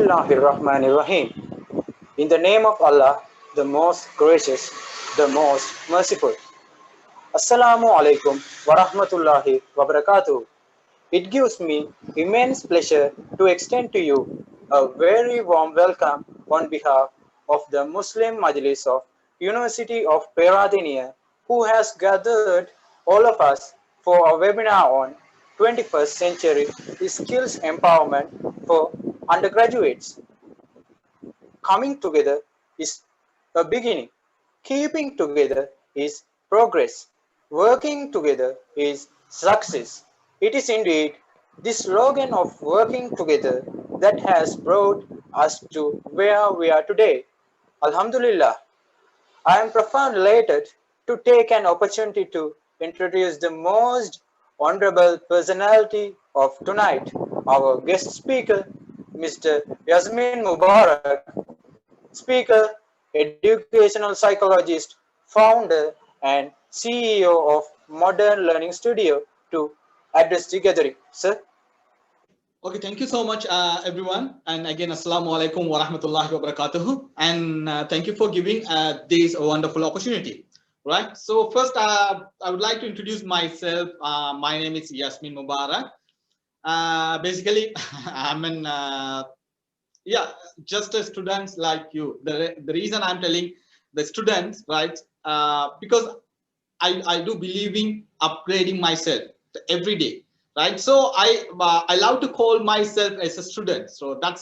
Bismillahirrahmanirrahim. In the name of Allah, the most gracious, the most merciful. Assalamu alaikum wa rahmatullahi wa barakatuh. It gives me immense pleasure to extend to you a very warm welcome on behalf of the Muslim Majlis of University of Peradeniya, who has gathered all of us for a webinar on 21st century skills empowerment for undergraduates. Coming together is a beginning. Keeping together is progress. Working together is success. It is indeed this slogan of working together that has brought us to where we are today. Alhamdulillah, I am profoundly elated to take an opportunity to introduce the most honorable personality of tonight, our guest speaker, Mr. Yasmin Mubarak, speaker, educational psychologist, founder, and CEO of Modern Learning Studio to address the gathering. Sir? Okay, thank you so much, everyone. And again, Assalamu alaikum wa rahmatullahi wa barakatuh. And thank you for giving this wonderful opportunity. Right. So first, I would like to introduce myself. My name is Yasmin Mubarak. Basically, I'm an just a student like you. The reason I'm telling the students, right, because I do believe in upgrading myself every day, right? So I love to call myself as a student. So that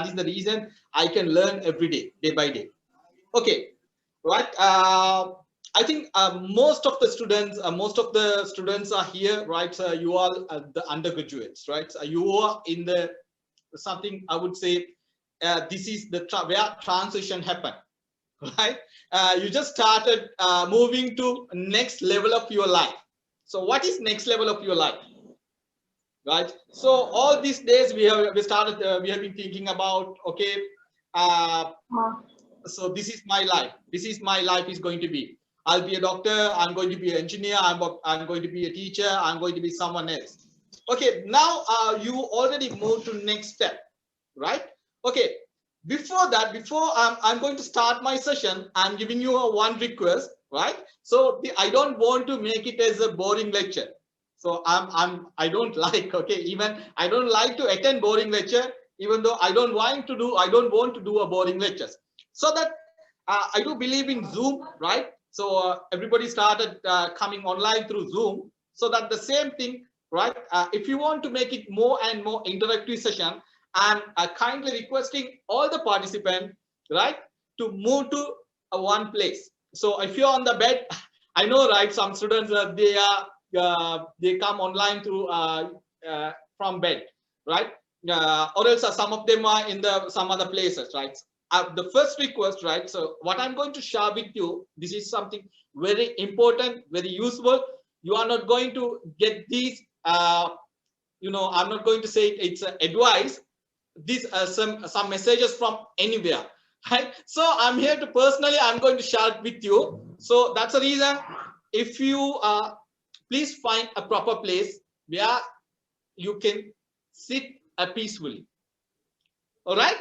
is the reason I can learn every day, day by day. Okay, right. I think most of the students are here, right? So you are the undergraduates, right? So you are in the something I would say. This is the where transition happened, right? You just started moving to next level of your life. So what is next level of your life, right? So all these days we have been thinking about, okay, so this is my life. This is my life is going to be. I'll be a doctor. I'm going to be an engineer. I'm going to be a teacher. I'm going to be someone else. Okay, now you already moved to next step, right? Okay, before that, before I'm going to start my session, I'm giving you one request, right? So I don't want to make it as a boring lecture. So I don't like, okay, even I don't like to attend boring lecture, even though I don't want to do a boring lectures. So that I do believe in Zoom, right? So everybody started coming online through Zoom. So that the same thing, right? If you want to make it more and more interactive session, I'm kindly requesting all the participants, right, to move to one place. So if you're on the bed, I know, right, some students they come online through from bed, right, or else some of them are in some other places, right. The first request, right, so what I'm going to share with you, this is something very important, very useful. You are not going to get these I'm not going to say it's advice. These are some messages from anywhere, right? So I'm here to personally, I'm going to share it with you. So that's the reason. If you please find a proper place where you can sit peacefully. All right.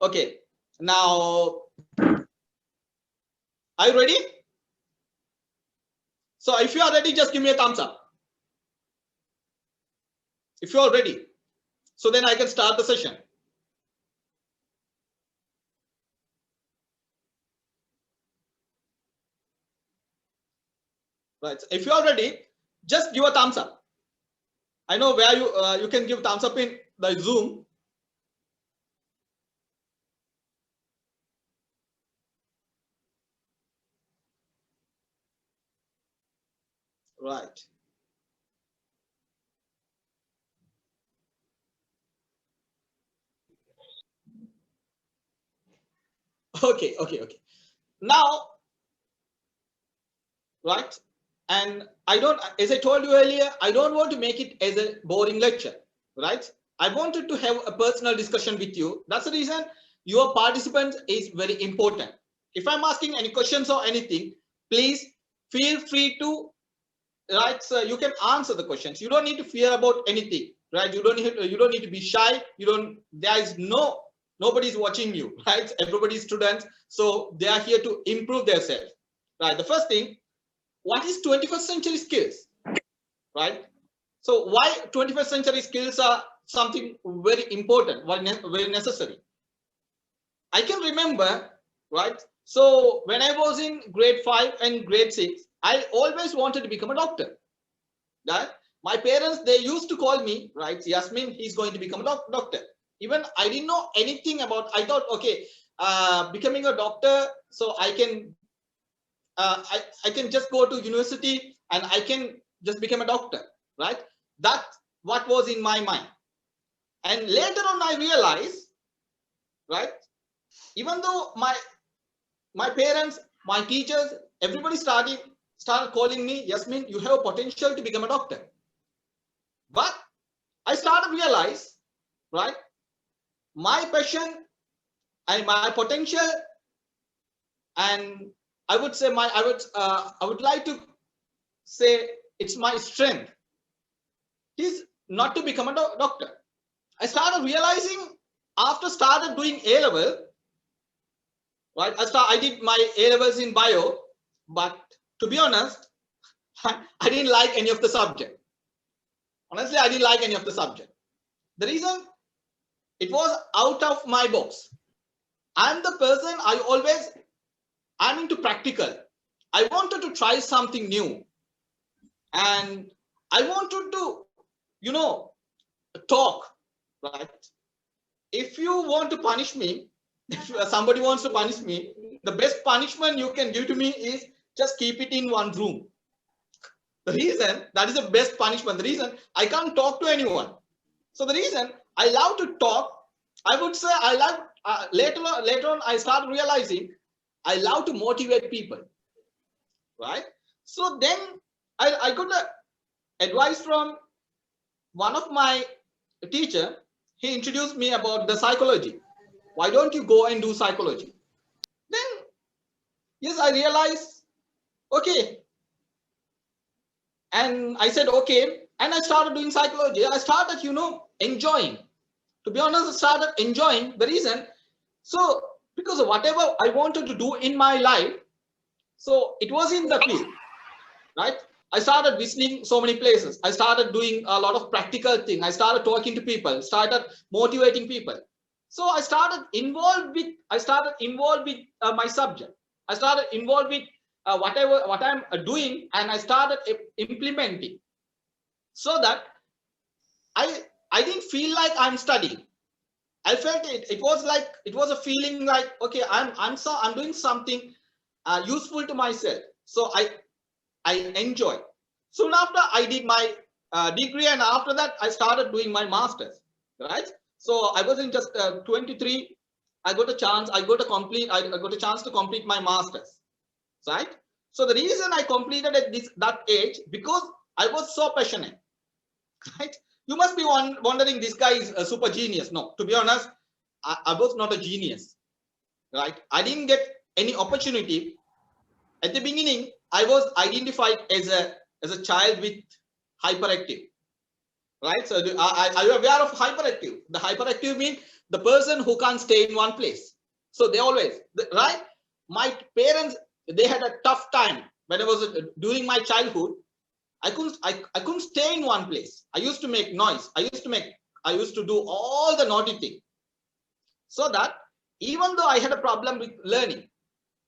Okay. Now, are you ready? So if you are ready, just give me a thumbs up. If you are ready, so then I can start the session. Right. If you are ready, just give a thumbs up. I know where you can give thumbs up in the Zoom. Right. Okay. Now, right. And as I told you earlier, I don't want to make it as a boring lecture, right? I wanted to have a personal discussion with you. That's the reason your participants is very important. If I'm asking any questions or anything, please feel free to, right? So you can answer the questions. You don't need to fear about anything, right? You don't need to be shy. Nobody's watching you, right? Everybody's students, so they are here to improve themselves, right? The first thing, what is 21st century skills, right? So why 21st century skills are something very important, very necessary? I can remember, right? So when I was in grade 5 and grade 6, I always wanted to become a doctor. That my parents, they used to call me, right? Yasmin, he's going to become a doctor. Even I didn't know anything about. I thought, okay, becoming a doctor, so I can just go to university and I can just become a doctor, right? That's what was in my mind. And later on, I realized, right? Even though my parents, my teachers, everybody started calling me, Yasmin, you have potential to become a doctor. But I started to realize, right, my passion and my potential, and I would say I would like to say it's my strength is not to become a doctor. I started realizing after started doing A level, right? I did my A levels in bio, but to be honest, I didn't like any of the subject. Honestly, I didn't like any of the subject. The reason, it was out of my box. I'm the person, I'm into practical. I wanted to try something new. And I wanted to, talk, right? If you want to punish me, if somebody wants to punish me, the best punishment you can give to me is just keep it in one room. The reason, that is the best punishment. The reason I can't talk to anyone. So the reason I love to talk, I would say I love, later on, I started realizing I love to motivate people, right? So then I got advice from one of my teacher. He introduced me about the psychology. Why don't you go and do psychology? Then, yes, I realized, okay. And I said, okay. And I started doing psychology. I started, enjoying. To be honest, I started enjoying. The reason, so because of whatever I wanted to do in my life, so it was in the field, right? I started visiting so many places. I started doing a lot of practical things. I started talking to people, started motivating people. So I started involved with my subject. I started involved with what I'm doing, and I started implementing, so that I didn't feel like I'm studying. I felt it was a feeling like, okay, I'm doing something useful to myself. So I enjoy. Soon after, I did my degree, and after that I started doing my master's, right? So I was in just 23. I got a chance to complete my master's, right? So the reason I completed at that age, because I was so passionate, right? You must be wondering, this guy is a super genius. No, to be honest, I was not a genius, right? I didn't get any opportunity. At the beginning, I was identified as a child with hyperactive, right? So are you aware of hyperactive? The hyperactive means the person who can't stay in one place. So they always, right? My parents, they had a tough time when I was during my childhood. I couldn't stay in one place. I used to make noise. I used to do all the naughty things. So that even though I had a problem with learning,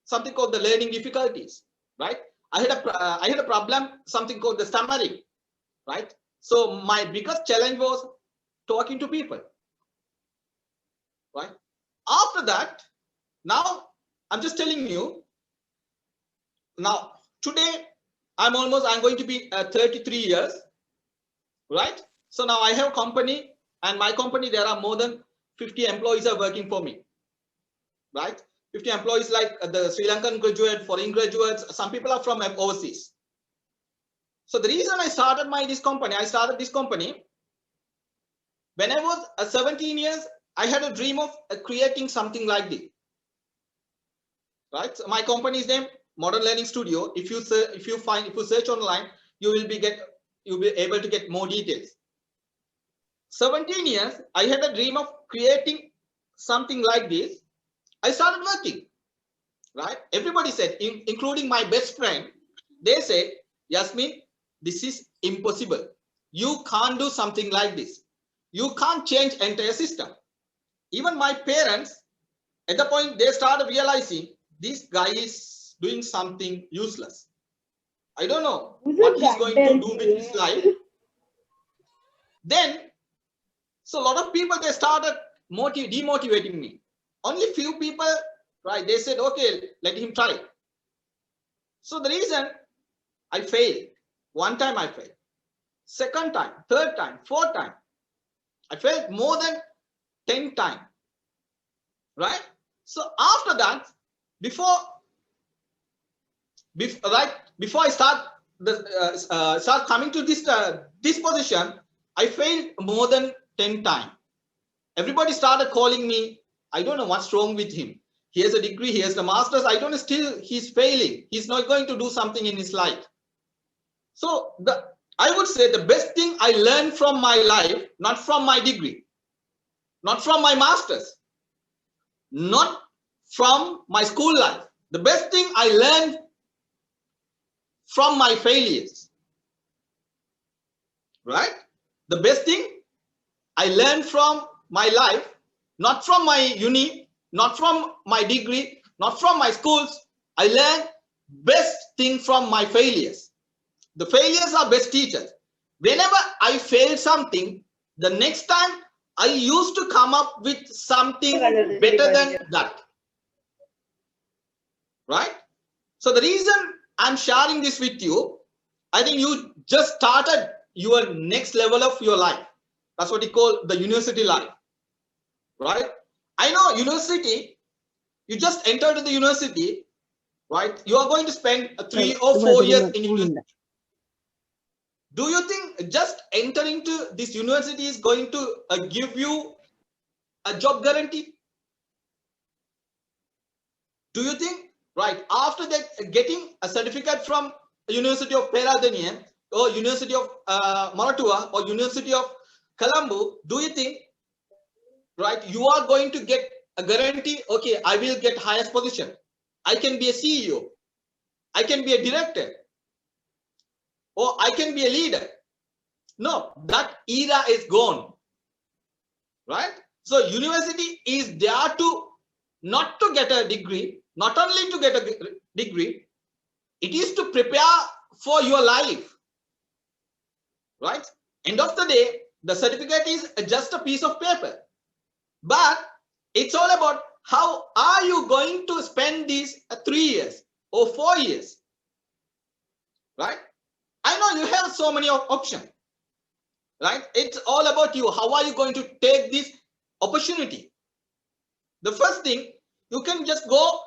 something called the learning difficulties, right? I had a problem, something called the stammering, right? So my biggest challenge was talking to people, right? After that, now I'm just telling you, now today I'm going to be 33 years, right? So now I have a company, and my company, there are more than 50 employees are working for me, right? 50 employees, like the Sri Lankan graduate, foreign graduates, some people are from overseas. So the reason I started this company, when I was 17 years, I had a dream of creating something like this, right? So my company's name, Modern Learning Studio. If you search online, you'll be able to get more details. 17 years, I had a dream of creating something like this. I started working, right? Everybody said, including my best friend, they said, Yasmin, this is impossible. You can't do something like this. You can't change entire system. Even my parents, at the point, they started realizing this guy is doing something useless. I don't know what he's going to do with his life. Then, so a lot of people, they started demotivating me. Only few people, right, they said, okay, let him try. So the reason I failed, one time I failed, second time, third time, fourth time, I failed more than 10 times, right? So after that, before I start coming to this position, I failed more than 10 times. Everybody started calling me. I don't know what's wrong with him. He has a degree, he has the master's. I don't know, still he's failing. He's not going to do something in his life. So I would say the best thing I learned from my life, not from my degree, not from my master's, not from my school life. The best thing I learned from my failures, right? The best thing I learned from my life, not from my uni, not from my degree, not from my schools. I learned best thing from my failures. The failures are best teachers. Whenever I failed something, the next time I used to come up with something better than that. Right? So the reason I'm sharing this with you, I think you just started your next level of your life. That's what we call the university life. Right? I know university, you just entered the university, right? You are going to spend 3 or 4 years in university. Do you think just entering into this university is going to give you a job guarantee? Do you think, right, after that, getting a certificate from University of Peradeniya or University of Maratua or University of Colombo, do you think, right, you are going to get a guarantee, okay, I will get highest position. I can be a CEO. I can be a director. Or I can be a leader. No, that era is gone. Right? So university is there to not to get a degree, not only to get a degree, it is to prepare for your life. Right? End of the day, the certificate is just a piece of paper. But it's all about how are you going to spend these 3 years or 4 years. Right? I know you have so many options. Right? It's all about you. How are you going to take this opportunity? The first thing, you can just go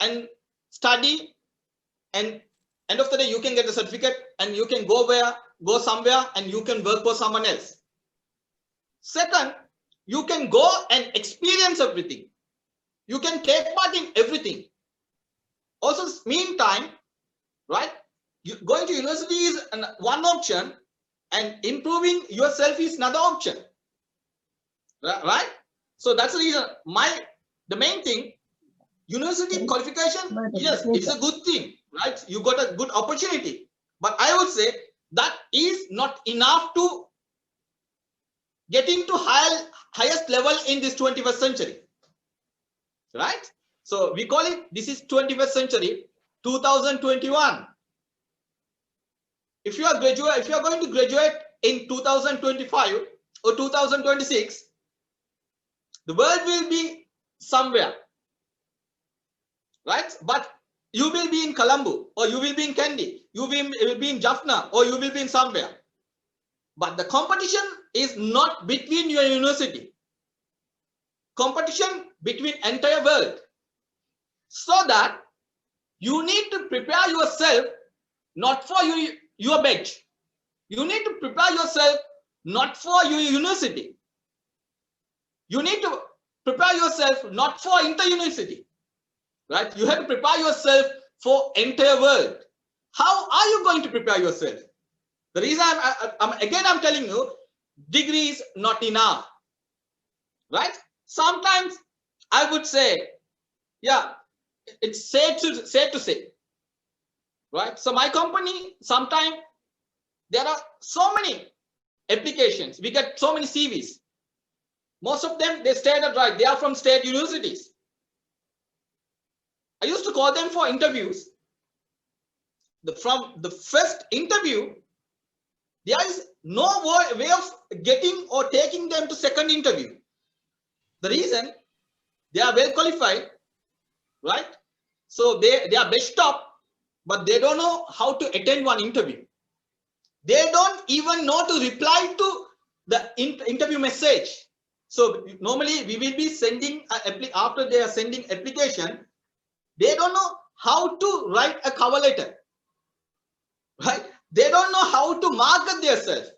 and study, and end of the day, you can get a certificate and you can go somewhere and you can work for someone else. Second, you can go and experience everything. You can take part in everything. Also, meantime, right? Going to university is one option, and improving yourself is another option, right? So that's the reason. The main thing, university qualification, yes, it's a good thing, right? You got a good opportunity, but I would say that is not enough to get into highest level in this 21st century, right? So we call it, this is 21st century, 2021. If you are going to graduate in 2025 or 2026, the world will be somewhere, right? But you will be in Colombo, or you will be in Kandy, you will be in Jaffna, or you will be in somewhere. But the competition is not between your university. Competition between entire world. So that you need to prepare yourself not for your bench. You need to prepare yourself not for your university. You need to prepare yourself not for inter-university, right? You have to prepare yourself for entire world. How are you going to prepare yourself? The reason I'm telling you, degree is not enough, right? Sometimes I would say, yeah, it's safe to say, right? So my company, sometimes there are so many applications. We get so many CVs. Most of them, they stated right, they are from state universities. I used to call them for interviews. From the first interview, there is no way of getting or taking them to second interview. The reason, they are well qualified, right? So they are best up, but they don't know how to attend one interview. They don't even know to reply to the interview message. So normally we will be sending after they are sending application, they don't know how to write a cover letter, right? They don't know how to market themselves.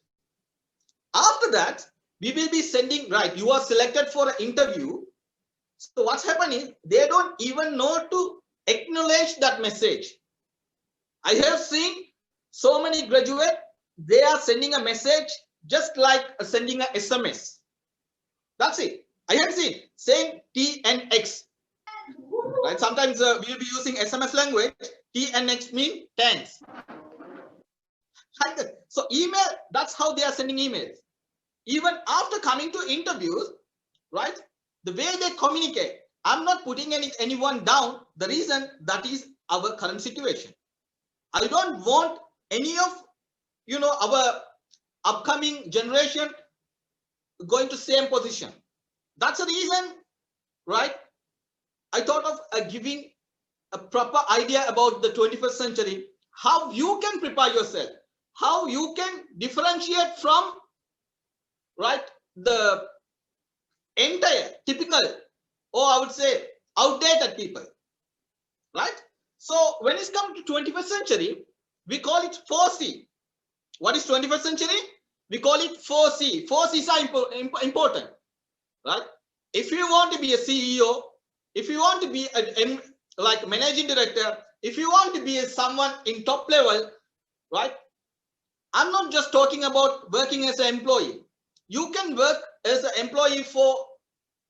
After that, we will be sending, right, you are selected for an interview. So what's happening, they don't even know to acknowledge that message. I have seen so many graduates, they are sending a message just like sending a SMS. That's it. I have seen saying T and X. Right? Sometimes we will be using SMS language. T and X mean thanks. So email, that's how they are sending emails. Even after coming to interviews, right? The way they communicate, I'm not putting anyone down. The reason, that is our current situation. I don't want any of our upcoming generation going to same position. That's the reason, right? I thought of giving a proper idea about the 21st century, how you can prepare yourself, how you can differentiate from, right, the entire typical, or I would say outdated people, right? So when it's come to 21st century, we call it 4C. What is 21st century? We call it 4C. 4 C's are important, right? If you want to be a CEO, if you want to be like managing director, if you want to be someone in top level, right? I'm not just talking about working as an employee. You can work as an employee for,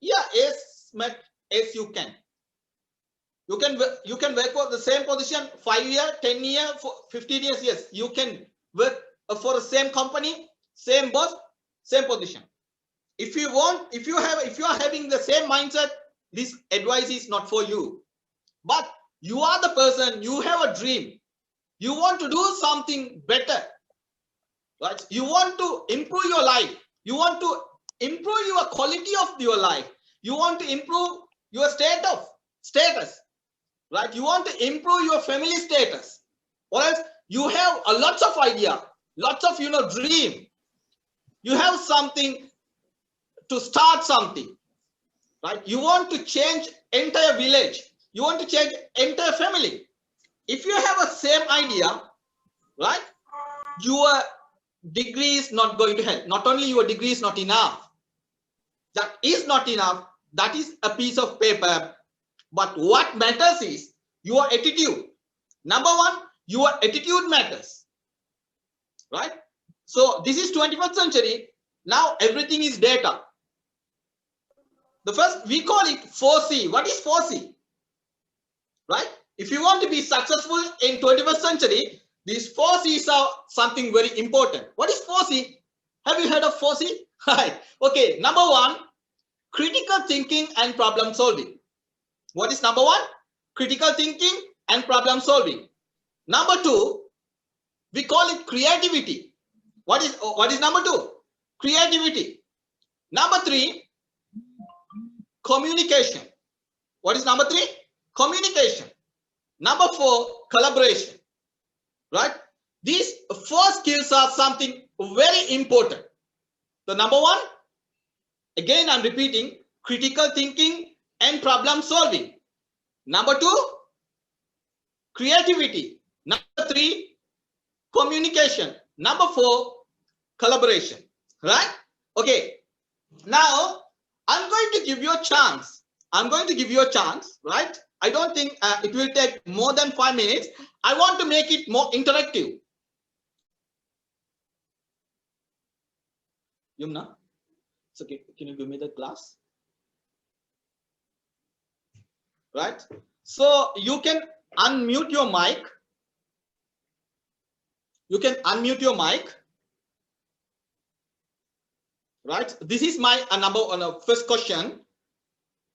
as much as you can. You can work for the same position 5 years, 10 years, 15 years. Yes, you can work for the same company, same boss, same position. If you are having the same mindset, this advice is not for you. But you are the person, you have a dream, you want to do something better, right? You want to improve your life, you want to improve your quality of your life, you want to improve your status, right? You want to improve your family status, or else you have a lots of idea, lots of dream, you have something to start something, right? You want to change entire village, you want to change entire family. If you have a same idea, right, your degree is not going to help. Not only your degree is not enough, that is not enough, that is a piece of paper, but what matters is your attitude. Number one, your attitude matters, right? So this is 21st century. Now everything is data. The first, we call it 4C. What is 4C? Right? If you want to be successful in 21st century, these 4 C's are something very important. What is 4C? Have you heard of 4C? Right. Okay. Number one, critical thinking and problem solving. What is number one? Critical thinking and problem solving. Number two, we call it creativity. What is number two? Creativity. Number three, communication. What is number three? Communication. Number four, collaboration. Right? These 4 skills are something very important. The number one, again I'm repeating, critical thinking and problem solving. Number two, creativity. Number three, communication. Number four, collaboration. Right? Okay. Now I'm going to give you a chance. Right? I don't think it will take more than 5 minutes. I want to make it more interactive. Yumna, so can you give me the glass? Right. So you can unmute your mic. You can unmute your mic. Right. This is my first question.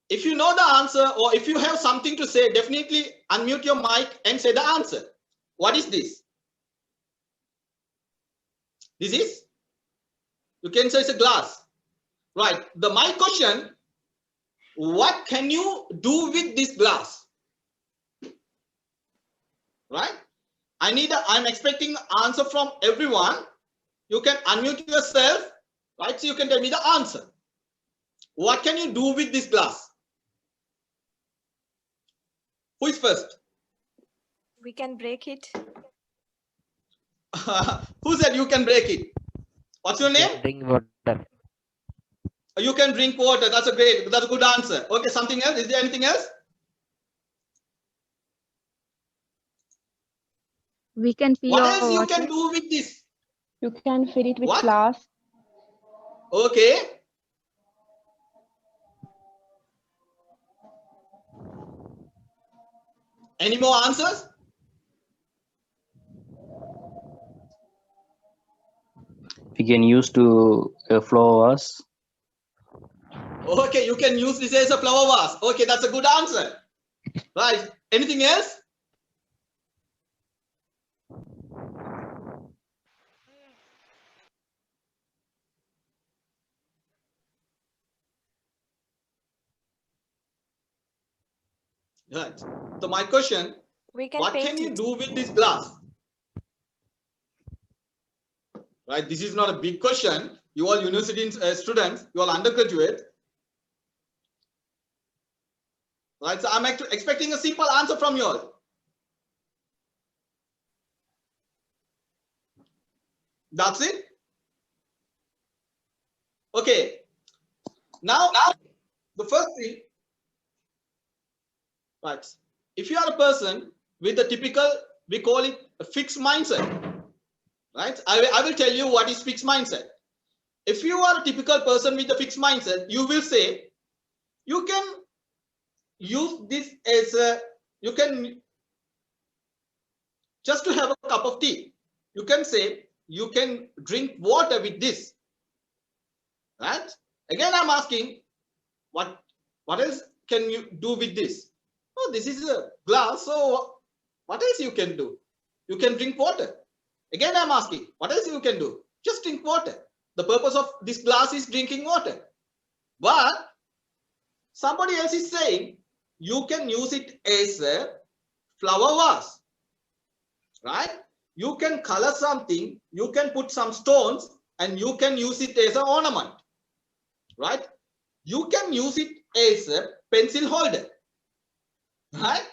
If you know the answer or if you have something to say, definitely unmute your mic and say the answer. What is this? This is, you can say it's a glass. Right. My question, what can you do with this glass? Right. I'm expecting answer from everyone. You can unmute yourself, right? So you can tell me the answer. What can you do with this glass? Who is first? We can break it. Who said you can break it? What's your name? Drink water. You can drink water. That's a good answer. Okay, something else? Is there anything else? We can fill What our else you water. can do with this? You can fill it with What? glass. Okay. Any more answers? We can use to flow us. Okay, you can use this as a flower vase. Okay, that's a good answer. Right. Anything else? Right. So my question, what can you do with this glass? Right. This is not a big question. You all university students, you all undergraduate. Right. So I'm expecting a simple answer from you all. That's it. Okay. Now the first thing. Right. If you are a person with a typical, we call it a fixed mindset. Right. I will tell you what is fixed mindset. If you are a typical person with a fixed mindset, you will say, you can use this as a, you can just to have a cup of tea. You can say, you can drink water with this. Right. Again, I'm asking, what else can you do with this? Oh, this is a glass. So what else you can do? You can drink water. Again, I'm asking, what else you can do? Just drink water. The purpose of this glass is drinking water. But somebody else is saying, you can use it as a flower vase. Right? You can color something, you can put some stones, and you can use it as an ornament. Right? You can use it as a pencil holder. Right?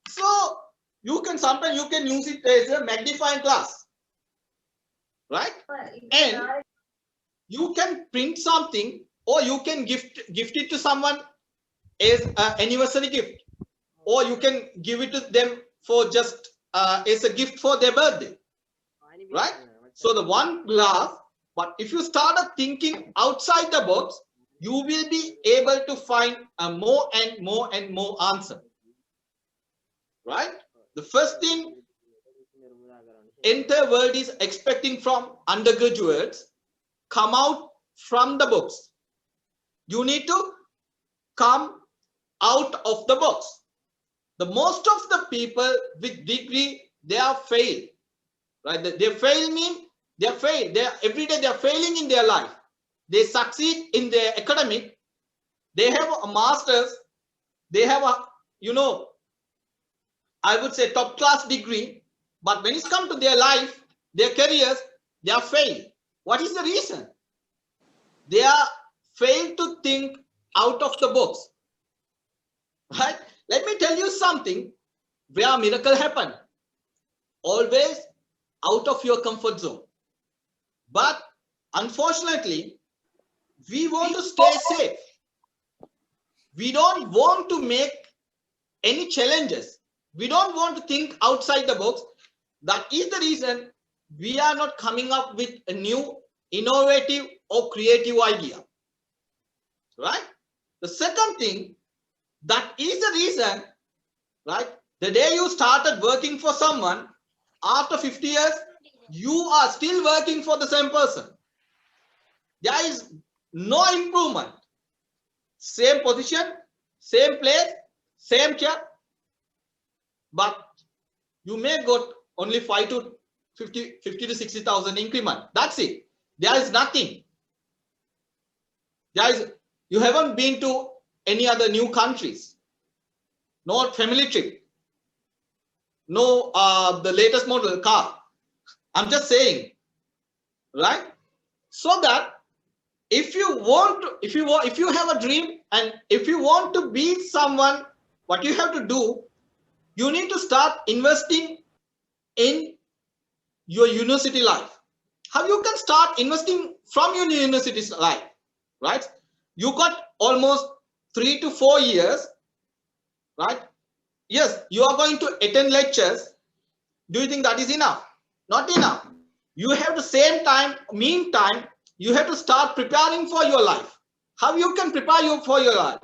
So sometimes you can use it as a magnifying glass. Right? And you can print something, or you can gift it to someone as an anniversary gift, or you can give it to them for just as a gift for their birthday. Right? So the one glass, but if you start thinking outside the box, you will be able to find a more and more and more answer. Right? The first thing entire world is expecting from undergraduates, come out from the box. You need to come out of the box. The most of the people with degree, they are failed. Right? They fail mean they fail. Every day they are failing in their life. They succeed in their academic. They have a master's. They have a, I would say top class degree. But when it's come to their life, their careers, they are failed. What is the reason? They are failed to think out of the box. Right? Let me tell you something where miracle happen. Always out of your comfort zone. But unfortunately, we want to stay safe. We don't want to make any challenges. We don't want to think outside the box. That is the reason we are not coming up with a new innovative or creative idea, right? The second thing, that is the reason, right? The day you started working for someone, after 50 years, you are still working for the same person. There is no improvement. Same position, same place, same chair, but you may got only 50 to 60,000 increment. That's it. There is nothing. You haven't been to any other new countries. No family trip. No the latest model car. I'm just saying, right? So that if you have a dream and if you want to be someone, what you have to do, you need to start investing in your university life. How you can start investing from your university life, right? You got almost 3 to 4 years, right? Yes, you are going to attend lectures. Do you think that is enough? Not enough. You have the same time, meantime, you have to start preparing for your life. How you can prepare you for your life,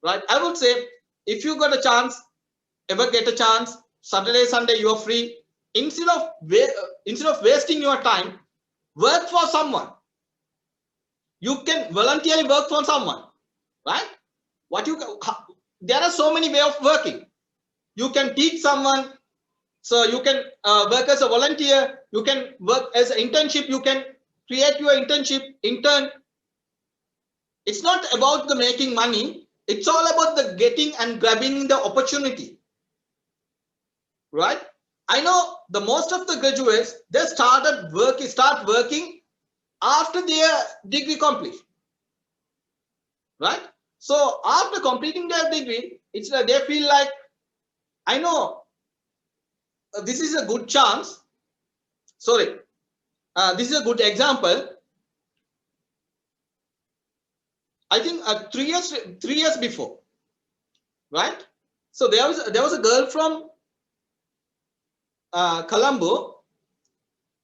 right? I would say, if you got a chance, ever get a chance, Saturday, Sunday, you are free. Instead of wasting your time, work for someone. You can voluntarily work for someone, right? There are so many ways of working. You can teach someone, so you can work as a volunteer. You can work as an internship. You can create your intern. It's not about the making money. It's all about the getting and grabbing the opportunity, right? I know the most of the graduates, they start working after their degree complete, right? So after completing their degree, it's like they feel like, I know this is a good chance. Sorry, this is a good example. I think 3 years before, right? So there was a girl from Colombo.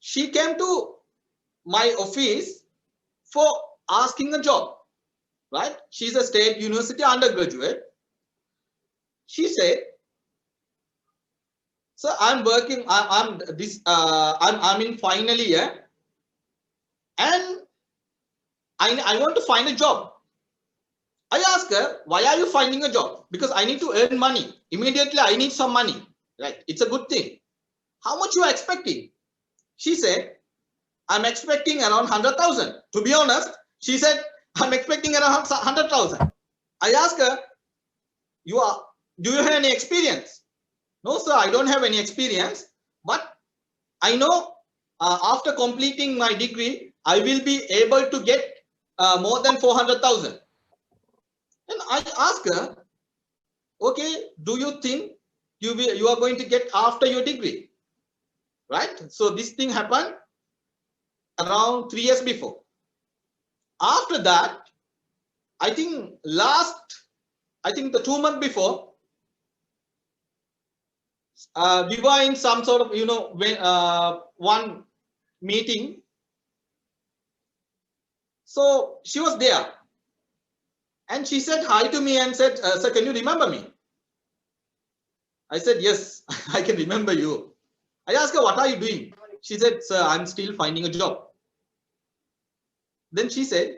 She came to my office for asking a job, right? She's a state university undergraduate. She said, "So I'm working. I'm in final year, and I want to find a job." I asked her, "Why are you finding a job?" "Because I need to earn money. Immediately, I need some money. Right? It's a good thing." "How much you are expecting?" She said, "I'm expecting around 100,000. To be honest, she said, "I'm expecting around 100,000. I asked her, "Do you have any experience?" "No, sir, I don't have any experience. But I know after completing my degree, I will be able to get more than 400,000. And I asked her, "Okay, do you think you are going to get after your degree?" Right? So this thing happened around 3 years before. After that, I think the 2 months before, we were in some sort of, one meeting. So she was there. And she said hi to me and said, "Sir, can you remember me?" I said, "Yes, I can remember you." I asked her, "What are you doing?" She said, "Sir, I'm still finding a job." Then she said,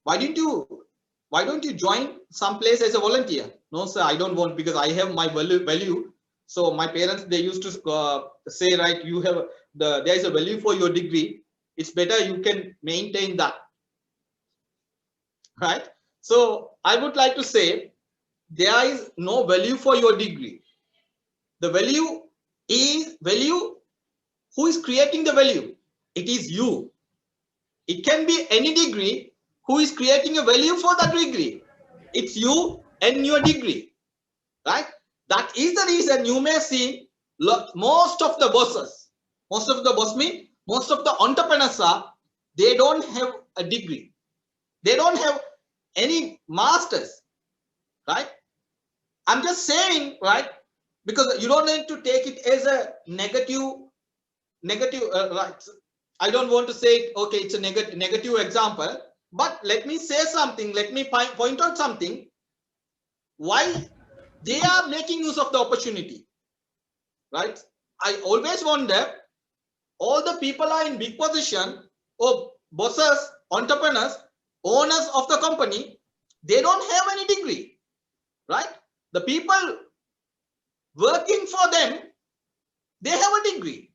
why don't you join some place as a volunteer?" "No, sir, I don't want, because I have my value. So my parents, they used to say, right, there is a value for your degree. It's better you can maintain that." Right? So I would like to say, there is no value for your degree. The value is who is creating the value? It is you. It can be any degree who is creating a value for that degree. It's you and your degree, right? That is the reason you may see most of the bosses, most of the entrepreneurs they don't have a degree. They don't have any masters, right? I'm just saying, right? Because you don't need to take it as a negative, right? I don't want to say, okay, it's a negative example, but let me say something. Let me point out something. Why they are making use of the opportunity, right? I always wonder, all the people are in big position, or bosses, entrepreneurs, owners of the company, they don't have any degree, right? The people working for them, they have a degree,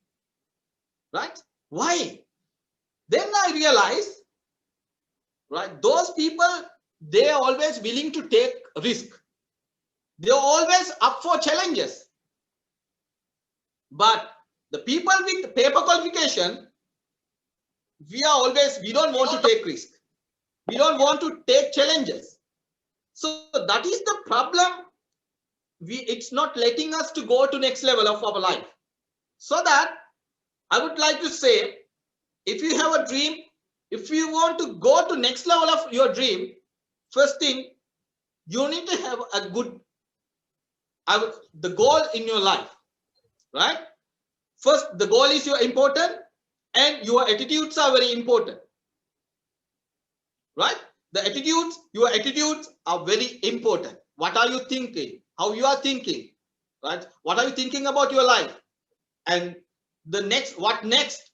right? Why? Then I realize, right, those people, they are always willing to take risk. They are always up for challenges. But the people with paper qualification, we don't want to take risk. We don't want to take challenges. So that is the problem. It's not letting us to go to next level of our life. So that I would like to say, if you have a dream, if you want to go to next level of your dream, first thing, you need to have a good, the goal in your life, right? First, the goal is important, and your attitudes are very important, right? Your attitudes are very important. What are you thinking? How you are thinking, right? What are you thinking about your life? And what next?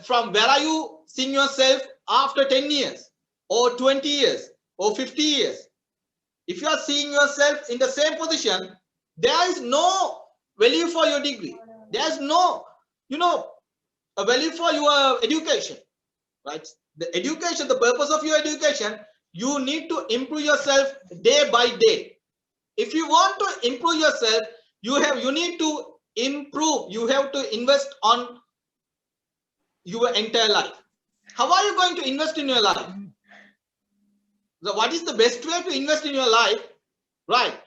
From where are you seeing yourself after 10 years or 20 years or 50 years? If you are seeing yourself in the same position, there is no value for your degree. There's no, a value for your education, right? The education, the purpose of your education, you need to improve yourself day by day. If you want to improve yourself, you need to improve. You have to invest on your entire life. How are you going to invest in your life? So what is the best way to invest in your life? Right.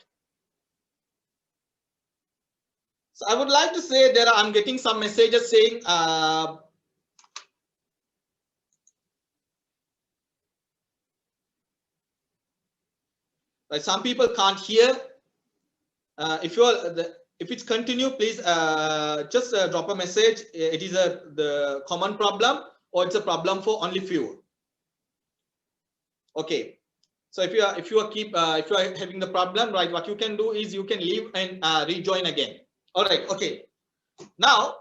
So I would like to say I'm getting some messages saying, some people can't hear. If it's continue, please just drop a message. It is the common problem, or it's a problem for only few. Okay. So if you are having the problem, right, what you can do is you can leave and rejoin again. All right. Okay. Now,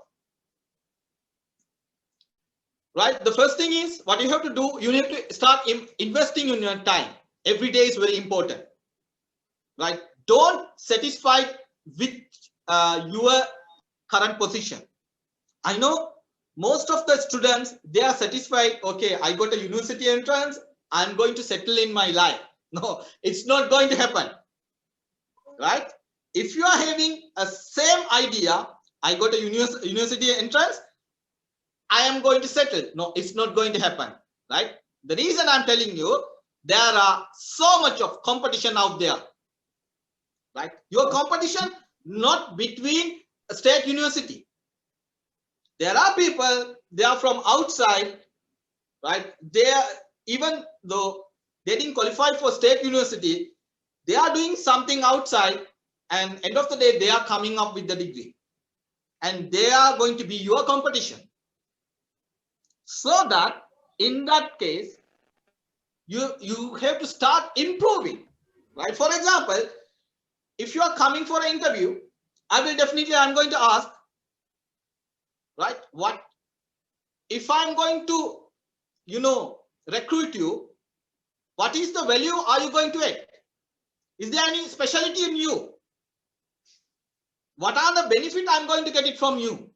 right, the first thing is what you have to do. You need to start investing in your time. Every day is very important, right? Don't satisfy with your current position. I know most of the students, they are satisfied. Okay, I got a university entrance, I'm going to settle in my life. No, it's not going to happen, right? If you are having a same idea, I got a university entrance, I am going to settle. No, it's not going to happen, right? The reason I'm telling you, there are so much of competition out there, right? Your competition not between a state university. There are people, they are from outside, right? They are, even though they didn't qualify for state university, they are doing something outside, and end of the day, they are coming up with the degree, and they are going to be your competition. So that in that case, you have to start improving, right? For example, if you are coming for an interview, I'm going to ask, right, what if I'm going to recruit you, what is the value are you going to add? Is there any specialty in you? What are the benefit I'm going to get it from you?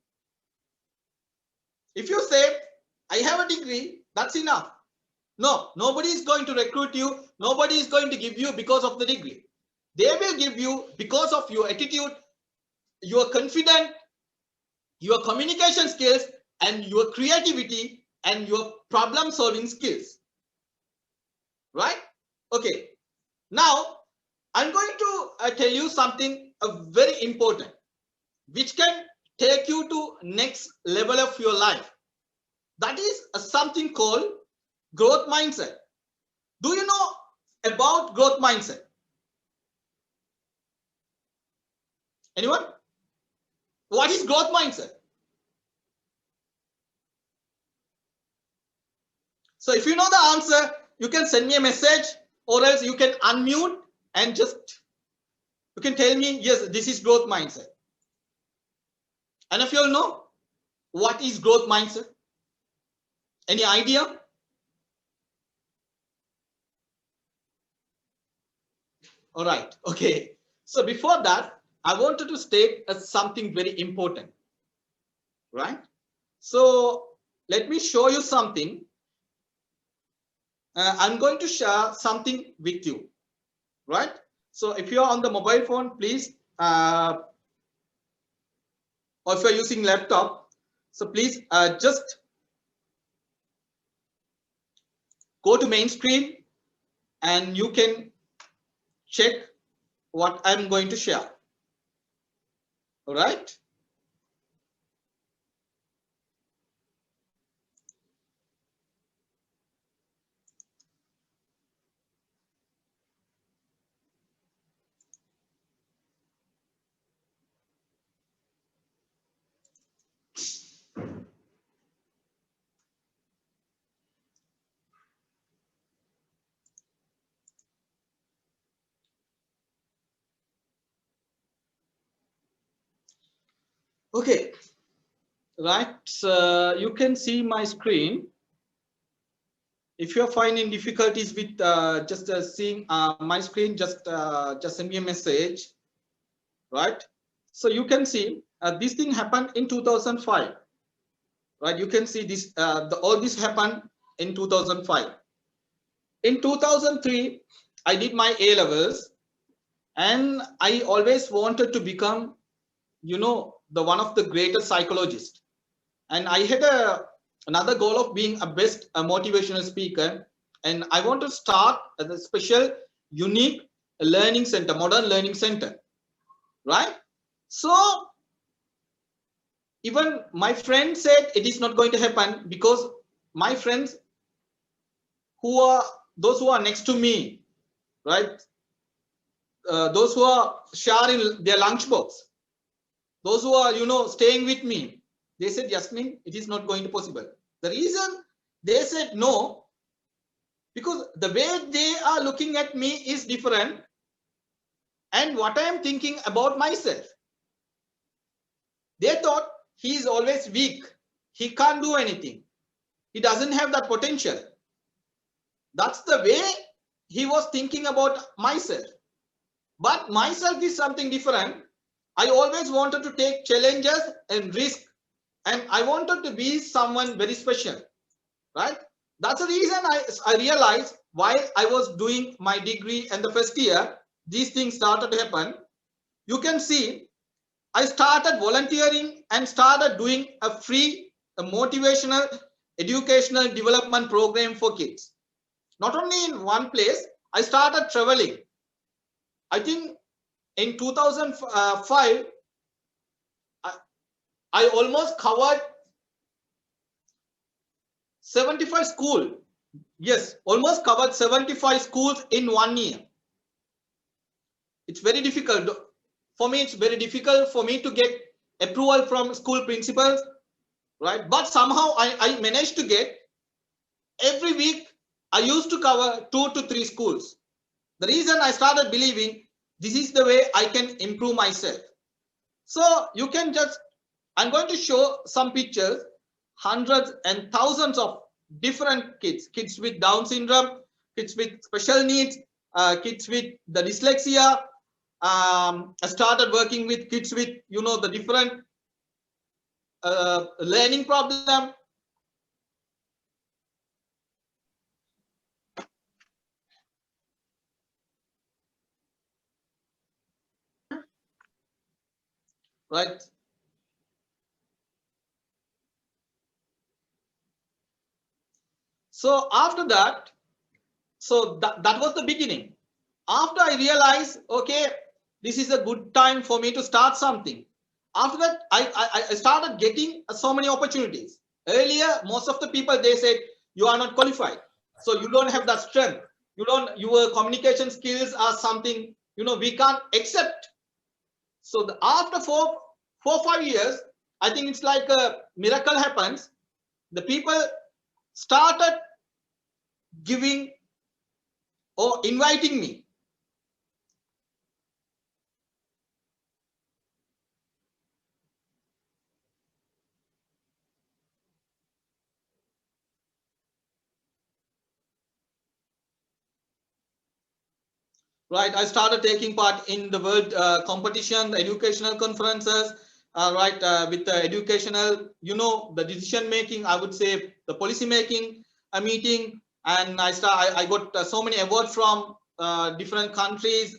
If you say, I have a degree, that's enough. No, nobody is going to recruit you. Nobody is going to give you because of the degree. They will give you because of your attitude, your confidence, your communication skills, and your creativity, and your problem solving skills. Right? Okay. Now, I'm going to tell you something very important, which can take you to next level of your life. That is something called growth mindset. Do you know about growth mindset? Anyone? What is growth mindset? So if you know the answer, you can send me a message, or else you can unmute and just, you can tell me, yes, this is growth mindset. And if you all know what is growth mindset, any idea? All right, okay. So before that, I wanted to state something very important, right? So let me show you something. I'm going to share something with you, right? So if you're on the mobile phone, please, or if you're using laptop, so please just go to main screen and you can check what I'm going to share. All right. Okay. Right. So you can see my screen. If you're finding difficulties with just seeing my screen, just send me a message. Right. So you can see this thing happened in 2005. Right. You can see this. All this happened in 2005. In 2003, I did my A levels, and I always wanted to become, the one of the greatest psychologists. And I had another goal of being a motivational speaker, and I want to start as a special, unique learning center, modern learning center, right? So even my friend said it is not going to happen, because my friends those who are next to me, right? Those who are sharing their lunchbox, those who are, staying with me, they said, Yasmin, it is not going to possible. The reason they said no, because the way they are looking at me is different, and what I am thinking about myself. They thought he is always weak, he can't do anything, he doesn't have that potential. That's the way he was thinking about myself. But myself is something different. I always wanted to take challenges and risk, and I wanted to be someone very special, right? That's the reason I realized while I was doing my degree and the first year, these things started to happen. You can see I started volunteering and started doing a free, motivational, educational development program for kids. Not only in one place, I started traveling. I think in 2005, I almost covered 75 schools. Yes, almost covered 75 schools in 1 year. It's very difficult. For me, it's very difficult for me to get approval from school principals, right? But somehow I managed to get. Every week, I used to cover 2 to 3 schools. The reason I started believing this is the way I can improve myself. So you can just, I'm going to show some pictures, hundreds and thousands of different kids with Down syndrome, kids with special needs, kids with the dyslexia. I started working with kids with, the different learning problem. Right. So after that, that was the beginning. After I realized, okay, this is a good time for me to start something. After that, I started getting so many opportunities. Earlier, most of the people, they said, you are not qualified. So you don't have that strength. Your communication skills are something, we can't accept. So after 5 years, I think it's like a miracle happens. The people started giving or inviting me. Right, I started taking part in the world competition, the educational conferences, right, with the educational, the decision making, I would say the policy making, a meeting, and I got so many awards from different countries.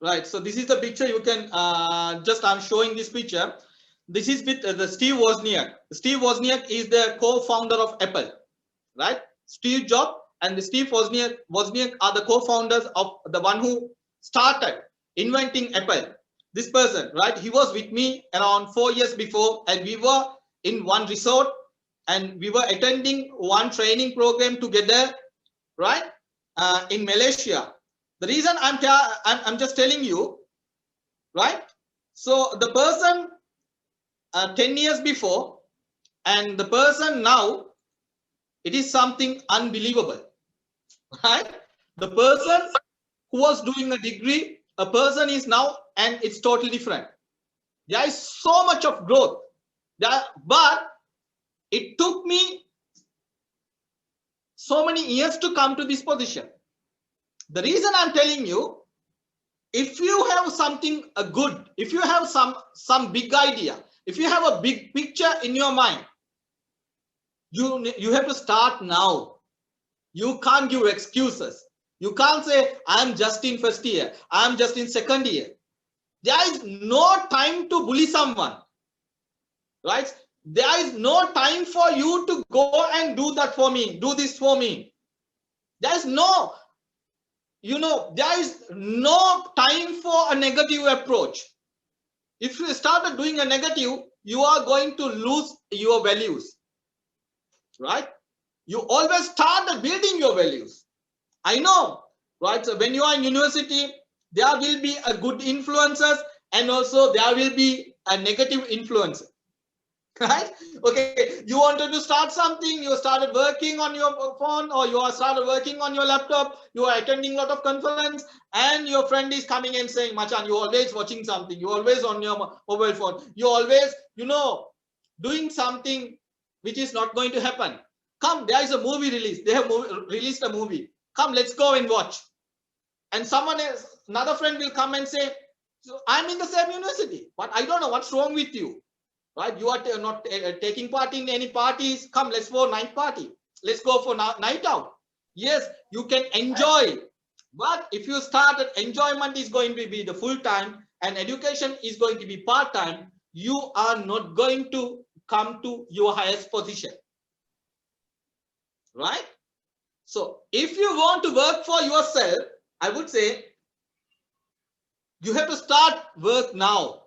Right, so this is the picture. You can I'm showing this picture. This is with the Steve Wozniak. Steve Wozniak is the co-founder of Apple, right? Steve Jobs and the Steve Wozniak are the co-founders of the one who started inventing Apple. This person, right? He was with me around 4 years before, and we were in one resort, and we were attending one training program together, right? In Malaysia. The reason I'm just telling you, right? So the person 10 years before and the person now, it is something unbelievable, right? The person who was doing a degree, a person is now, and it's totally different. There is so much of growth, but it took me so many years to come to this position. The reason I'm telling you, if you have something good, if you have some big idea, if you have a big picture in your mind, you have to start now. You can't give excuses. You can't say, I'm just in first year, I'm just in second year. There is no time to bully someone, right? There is no time for you to go and do that for me, do this for me. There is no, there is no time for a negative approach. If you started doing a negative, you are going to lose your values, right? You always start building your values. I know, right? So when you are in university, there will be a good influences, and also there will be a negative influence, right? Okay, you wanted to start something, you started working on your phone, or you are started working on your laptop, you are attending a lot of conference, and your friend is coming and saying, Machan, you're always watching something, you're always on your mobile phone, you're always, doing something which is not going to happen. Come, there is a movie release. They have released a movie. Come, let's go and watch. And someone else, another friend will come and say, so I'm in the same university, but I don't know what's wrong with you, right? You are not taking part in any parties. Come, let's go night party. Let's go for night out. Yes, you can enjoy, but if you start, enjoyment is going to be the full time and education is going to be part time, you are not going to come to your highest position, right? So if you want to work for yourself, I would say you have to start work now.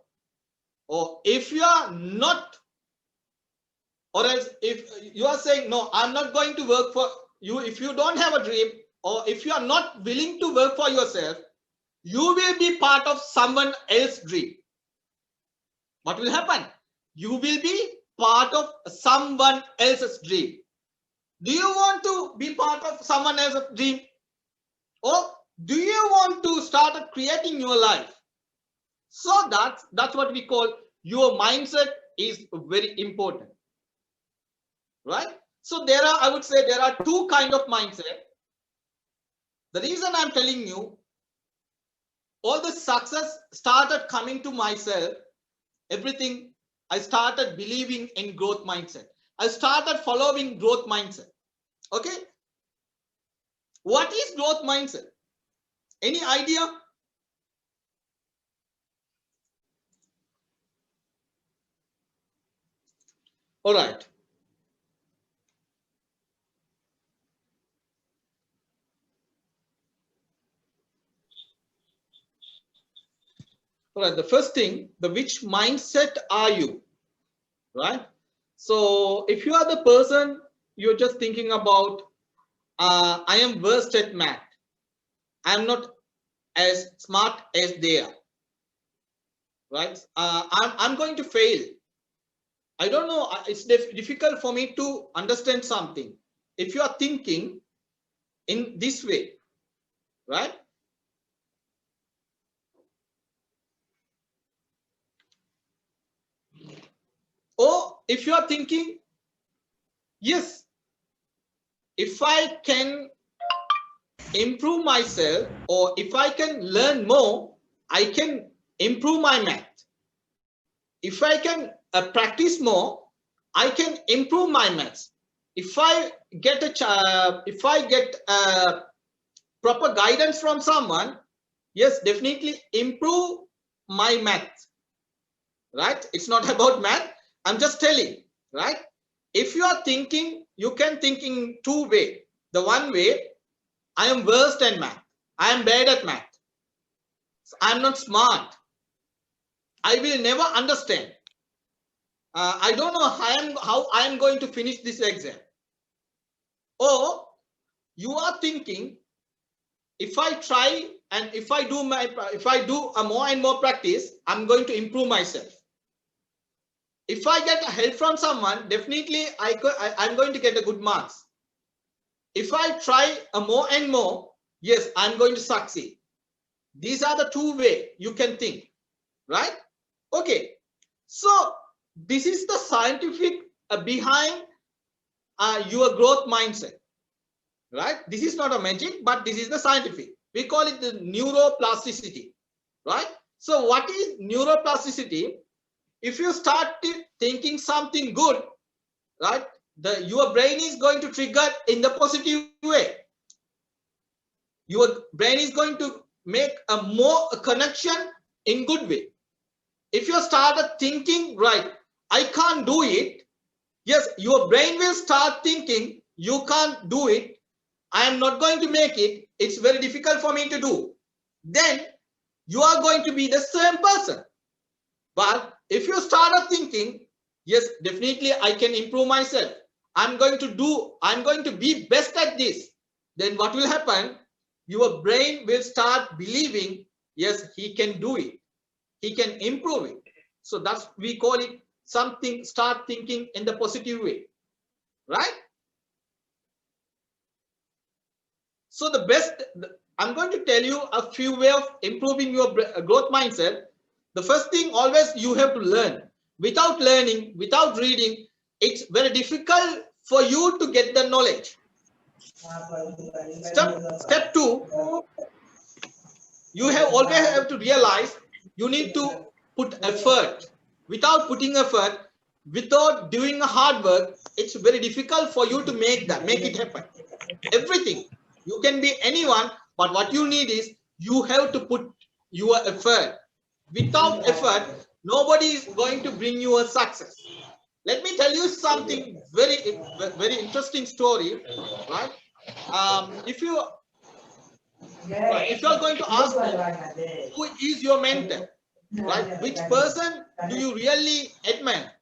Or if you are not, or else if you are saying, no, I'm not going to work for you, if you don't have a dream, or if you are not willing to work for yourself, you will be part of someone else's dream. What will happen? You will be part of someone else's dream. Do you want to be part of someone else's dream? Or do you want to start creating your life? So that's what we call your mindset is very important, right? So I would say there are two kind of mindset. The reason I'm telling you, all the success started coming to myself, everything, I started believing in growth mindset. I started following growth mindset. Okay. What is growth mindset? Any idea? All right. All right. The first thing, which mindset are you? Right. So if you are the person, you're just thinking about I am worst at math. I am not as smart as they are. Right? I'm going to fail. I don't know. It's difficult for me to understand something. If you are thinking in this way, right? Or if you are thinking, yes, if I can improve myself, or if I can learn more, I can improve my math. If I can practice more, I can improve my maths. If I get proper guidance from someone, yes, definitely improve my math. Right? It's not about math. I'm just telling. Right? If you are thinking, you can think in two ways. The one way, I am worst at math. I am bad at math. I'm not smart. I will never understand. I don't know how I am going to finish this exam. Or you are thinking, if I try and if I do a more and more practice, I'm going to improve myself. If I get help from someone, definitely I'm going to get a good marks. If I try a more and more, yes, I'm going to succeed. These are the two ways you can think, right? Okay, so this is the scientific behind your growth mindset, right? This is not a magic, but this is the scientific. We call it the neuroplasticity, right? So what is neuroplasticity? If you start thinking something good, right, your brain is going to trigger in the positive way. Your brain is going to make a more connection in good way. If you started thinking, right, I can't do it, yes, your brain will start thinking, you can't do it, I am not going to make it, it's very difficult for me to do. Then you are going to be the same person. But if you started thinking, yes, definitely I can improve myself, I'm going to be best at this, then what will happen? Your brain will start believing, yes, he can do it, he can improve it. So that's, we call it something, start thinking in the positive way, right? So the best, I'm going to tell you a few ways of improving your growth mindset. The first thing, always you have to learn. Without learning, without reading, it's very difficult for you to get the knowledge. Step two, you always have to realize you need to put effort. Without putting effort, without doing a hard work, it's very difficult for you to make it happen. Everything, you can be anyone, but what you need is you have to put your effort. Without effort, nobody is going to bring you a success. Let me tell you something very interesting story, right? If you are going to ask me, who is your mentor, right? Which person do you really admire?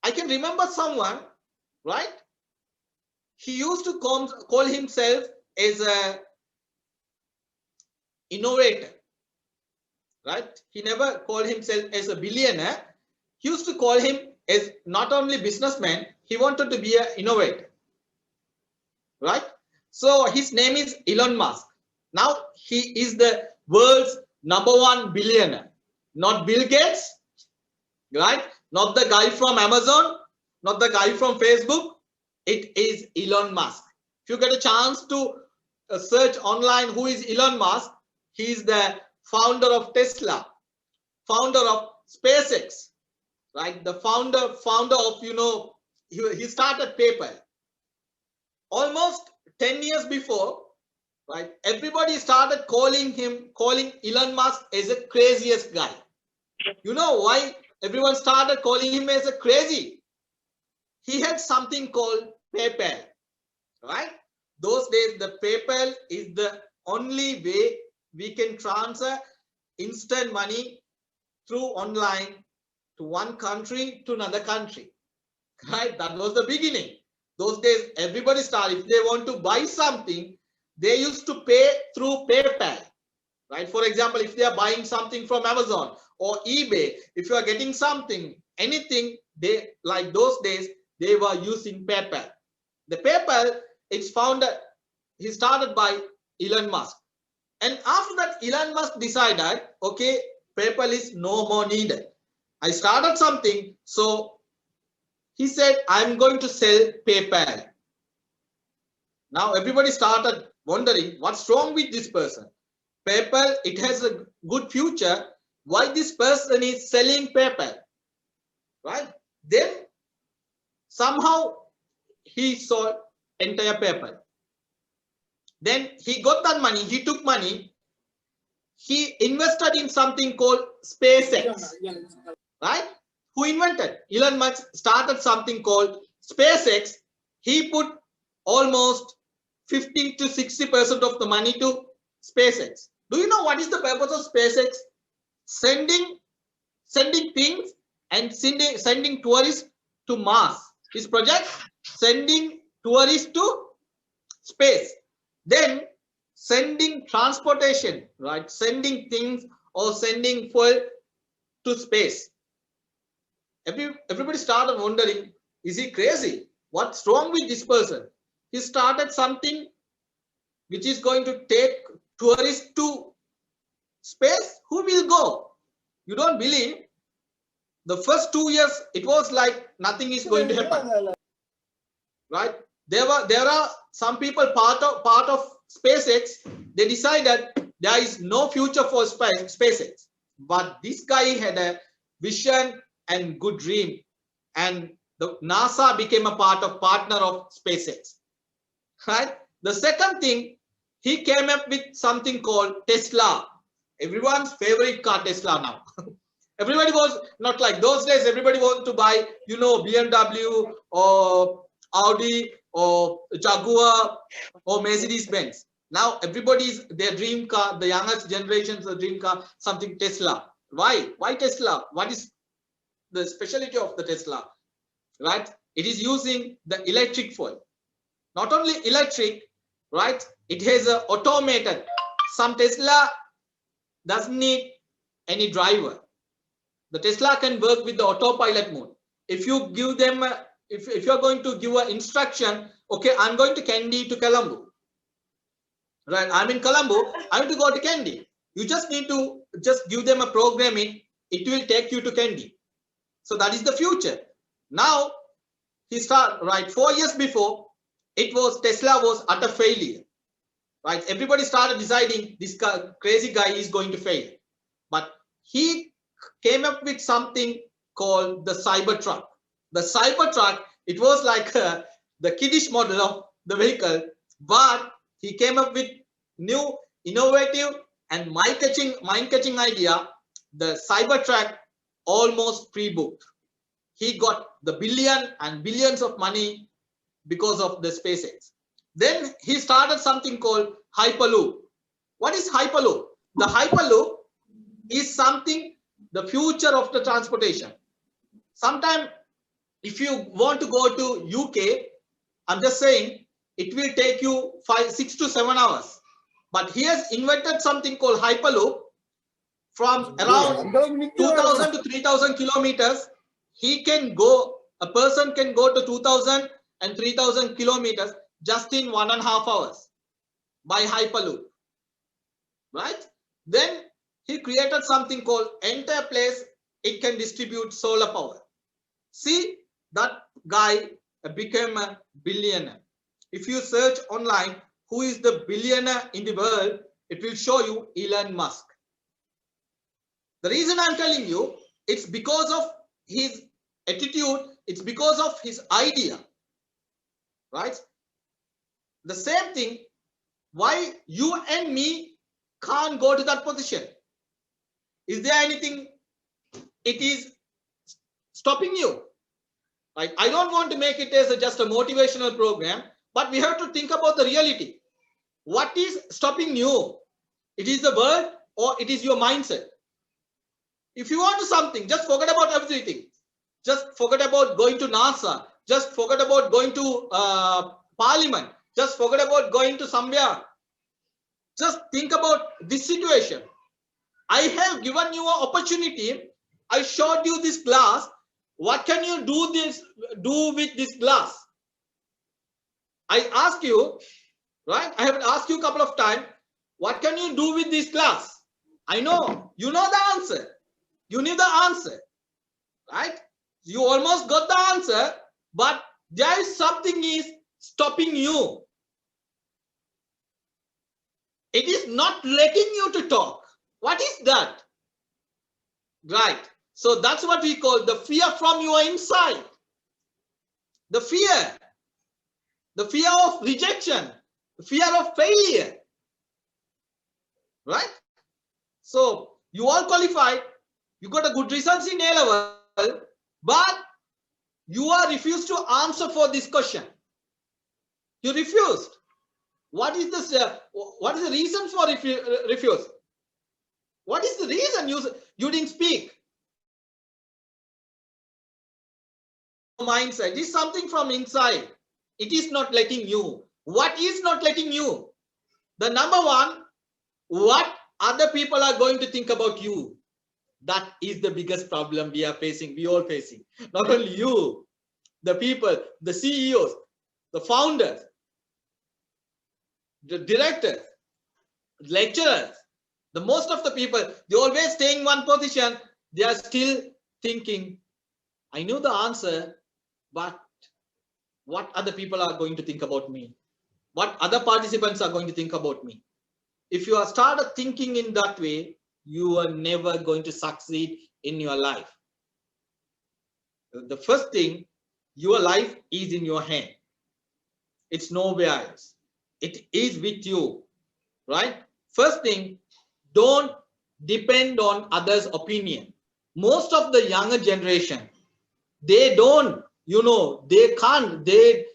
I can remember someone, right? He used to call himself as a innovator, right? He never called himself as a billionaire. He used to call him as not only businessman, he wanted to be an innovator, right? So his name is Elon Musk. Now he is the world's #1 billionaire. Not Bill Gates, right? Not the guy from Amazon, not the guy from Facebook. It is Elon Musk. If you get a chance to search online who is Elon Musk, he is the founder of Tesla, founder of Spacex, right? The founder of, he started PayPal. Almost 10 years before, right? Everybody started calling Elon Musk as the craziest guy. You know why everyone started calling him as a crazy? He had something called PayPal, right? Those days, the PayPal is the only way we can transfer instant money through online to one country to another country, right? That was the beginning. Those days, everybody started. If they want to buy something, they used to pay through PayPal, right? For example, if they are buying something from Amazon or eBay, if you are getting something, anything, they like those days, they were using PayPal. The PayPal, it's founded, he started by Elon Musk. And after that, Elon Musk decided, okay, PayPal is no more needed. I started something, so he said, I'm going to sell PayPal. Now everybody started wondering what's wrong with this person. PayPal, it has a good future. Why this person is selling PayPal, right? Then somehow he sold entire PayPal. Then he got that money, he took money, he invested in something called Spacex, right? Who invented? Elon Musk started something called Spacex. He put almost 50 to 60% of the money to SpaceX. Do you know what is the purpose of SpaceX? Sending things and sending tourists to Mars. His project, sending tourists to space. Then sending transportation, right? Sending things or sending fuel to space. Everybody started wondering, is he crazy? What's wrong with this person? He started something which is going to take tourists to space. Who will go? You don't believe? The first 2 years, it was like nothing is going to happen, right? There are some people part of SpaceX. They decided there is no future for SpaceX, but this guy had a vision and good dream, and the NASA became a partner of SpaceX, right? The second thing, he came up with something called Tesla. Everyone's favorite car, Tesla now. Everybody was not like those days. Everybody wanted to buy, BMW or Audi or Jaguar or Mercedes Benz. Now everybody's their dream car, the youngest generation's dream car, something Tesla. Why? Why Tesla? What is the specialty of the Tesla? Right? It is using the electric fuel. Not only electric, right? It has a automated. Some Tesla doesn't need any driver. The Tesla can work with the autopilot mode. If you give them, if you're going to give an instruction, okay, I'm going to Kandy to Colombo. Right, I'm in Colombo, I want to go to Kandy. You just need to just give them a programming, it will take you to Kandy. So that is the future. Now, he started, right, 4 years before, Tesla was utter failure. Right, everybody started deciding this guy, crazy guy is going to fail. But he came up with something called the Cybertruck. The Cybertruck, it was like the kiddish model of the vehicle, but he came up with new, innovative and mind-catching idea. The Cybertruck almost pre-booked. He got the billion and billions of money because of the SpaceX. Then he started something called Hyperloop. What is Hyperloop? The Hyperloop is something, the future of the transportation. Sometime if you want to go to UK, I'm just saying it will take you 6 to 7 hours. But he has invented something called Hyperloop. From around 2,000 to 3,000 kilometers, he can go, a person can go to 2,000 and 3,000 kilometers just in 1.5 hours by Hyperloop, right? Then he created something called entire place, it can distribute solar power. See, that guy became a billionaire. If you search online, who is the billionaire in the world, it will show you Elon Musk. The reason I'm telling you, it's because of his attitude, it's because of his idea, right? The same thing, why you and me can't go to that position? Is there anything it is stopping you? Right? I don't want to make it as just a motivational program, but we have to think about the reality. What is stopping you? It is the world or it is your mindset. If you want to something, just forget about everything. Just forget about going to NASA. just forget about going to parliament, just forget about going to somewhere. Just think about this situation. I have given you an opportunity. I showed you this glass. What can you do with this glass? I ask you, right? I have asked you a couple of times, what can you do with this glass? I know, you know the answer. You need the answer, right? You almost got the answer, but there is something is stopping you. It is not letting you to talk. What is that? Right. So that's what we call the fear from your inside. The fear of rejection, the fear of failure. Right? So you all qualified, you got a good results in A level, but you are refused to answer for this question. You refused. What is this? What is the reason for refuse? What is the reason you didn't speak? Mindset is something from inside. It is not letting you. What is not letting you? The number one, what other people are going to think about you. That is the biggest problem we are facing, we all facing. Not only you, the people, the CEOs, the founders, the directors, lecturers, the most of the people, they always stay in one position. They are still thinking, I know the answer, but what other people are going to think about me? What other participants are going to think about me? If you are started thinking in that way, you are never going to succeed in your life. The first thing, your life is in your hand. It's nowhere else. It is with you, right? First thing, don't depend on others' opinion. Most of the younger generation, they don't, they can't, they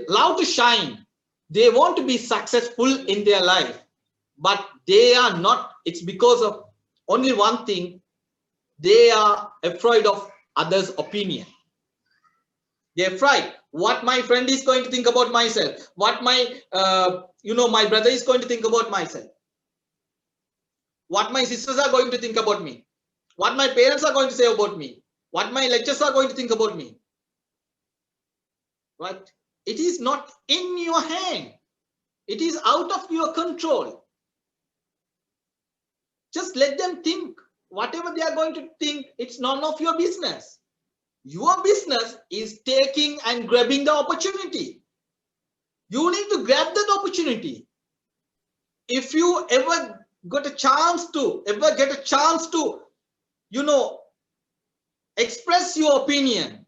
love to shine. They want to be successful in their life, but they are not. It's because of only one thing. They are afraid of others' opinion. They're afraid what my friend is going to think about myself, what my, my brother is going to think about myself, what my sisters are going to think about me, what my parents are going to say about me, what my lecturers are going to think about me. Right? It is not in your hand. It is out of your control. Just let them think. Whatever they are going to think, it's none of your business. Your business is taking and grabbing the opportunity. You need to grab that opportunity. If you ever get a chance to, express your opinion,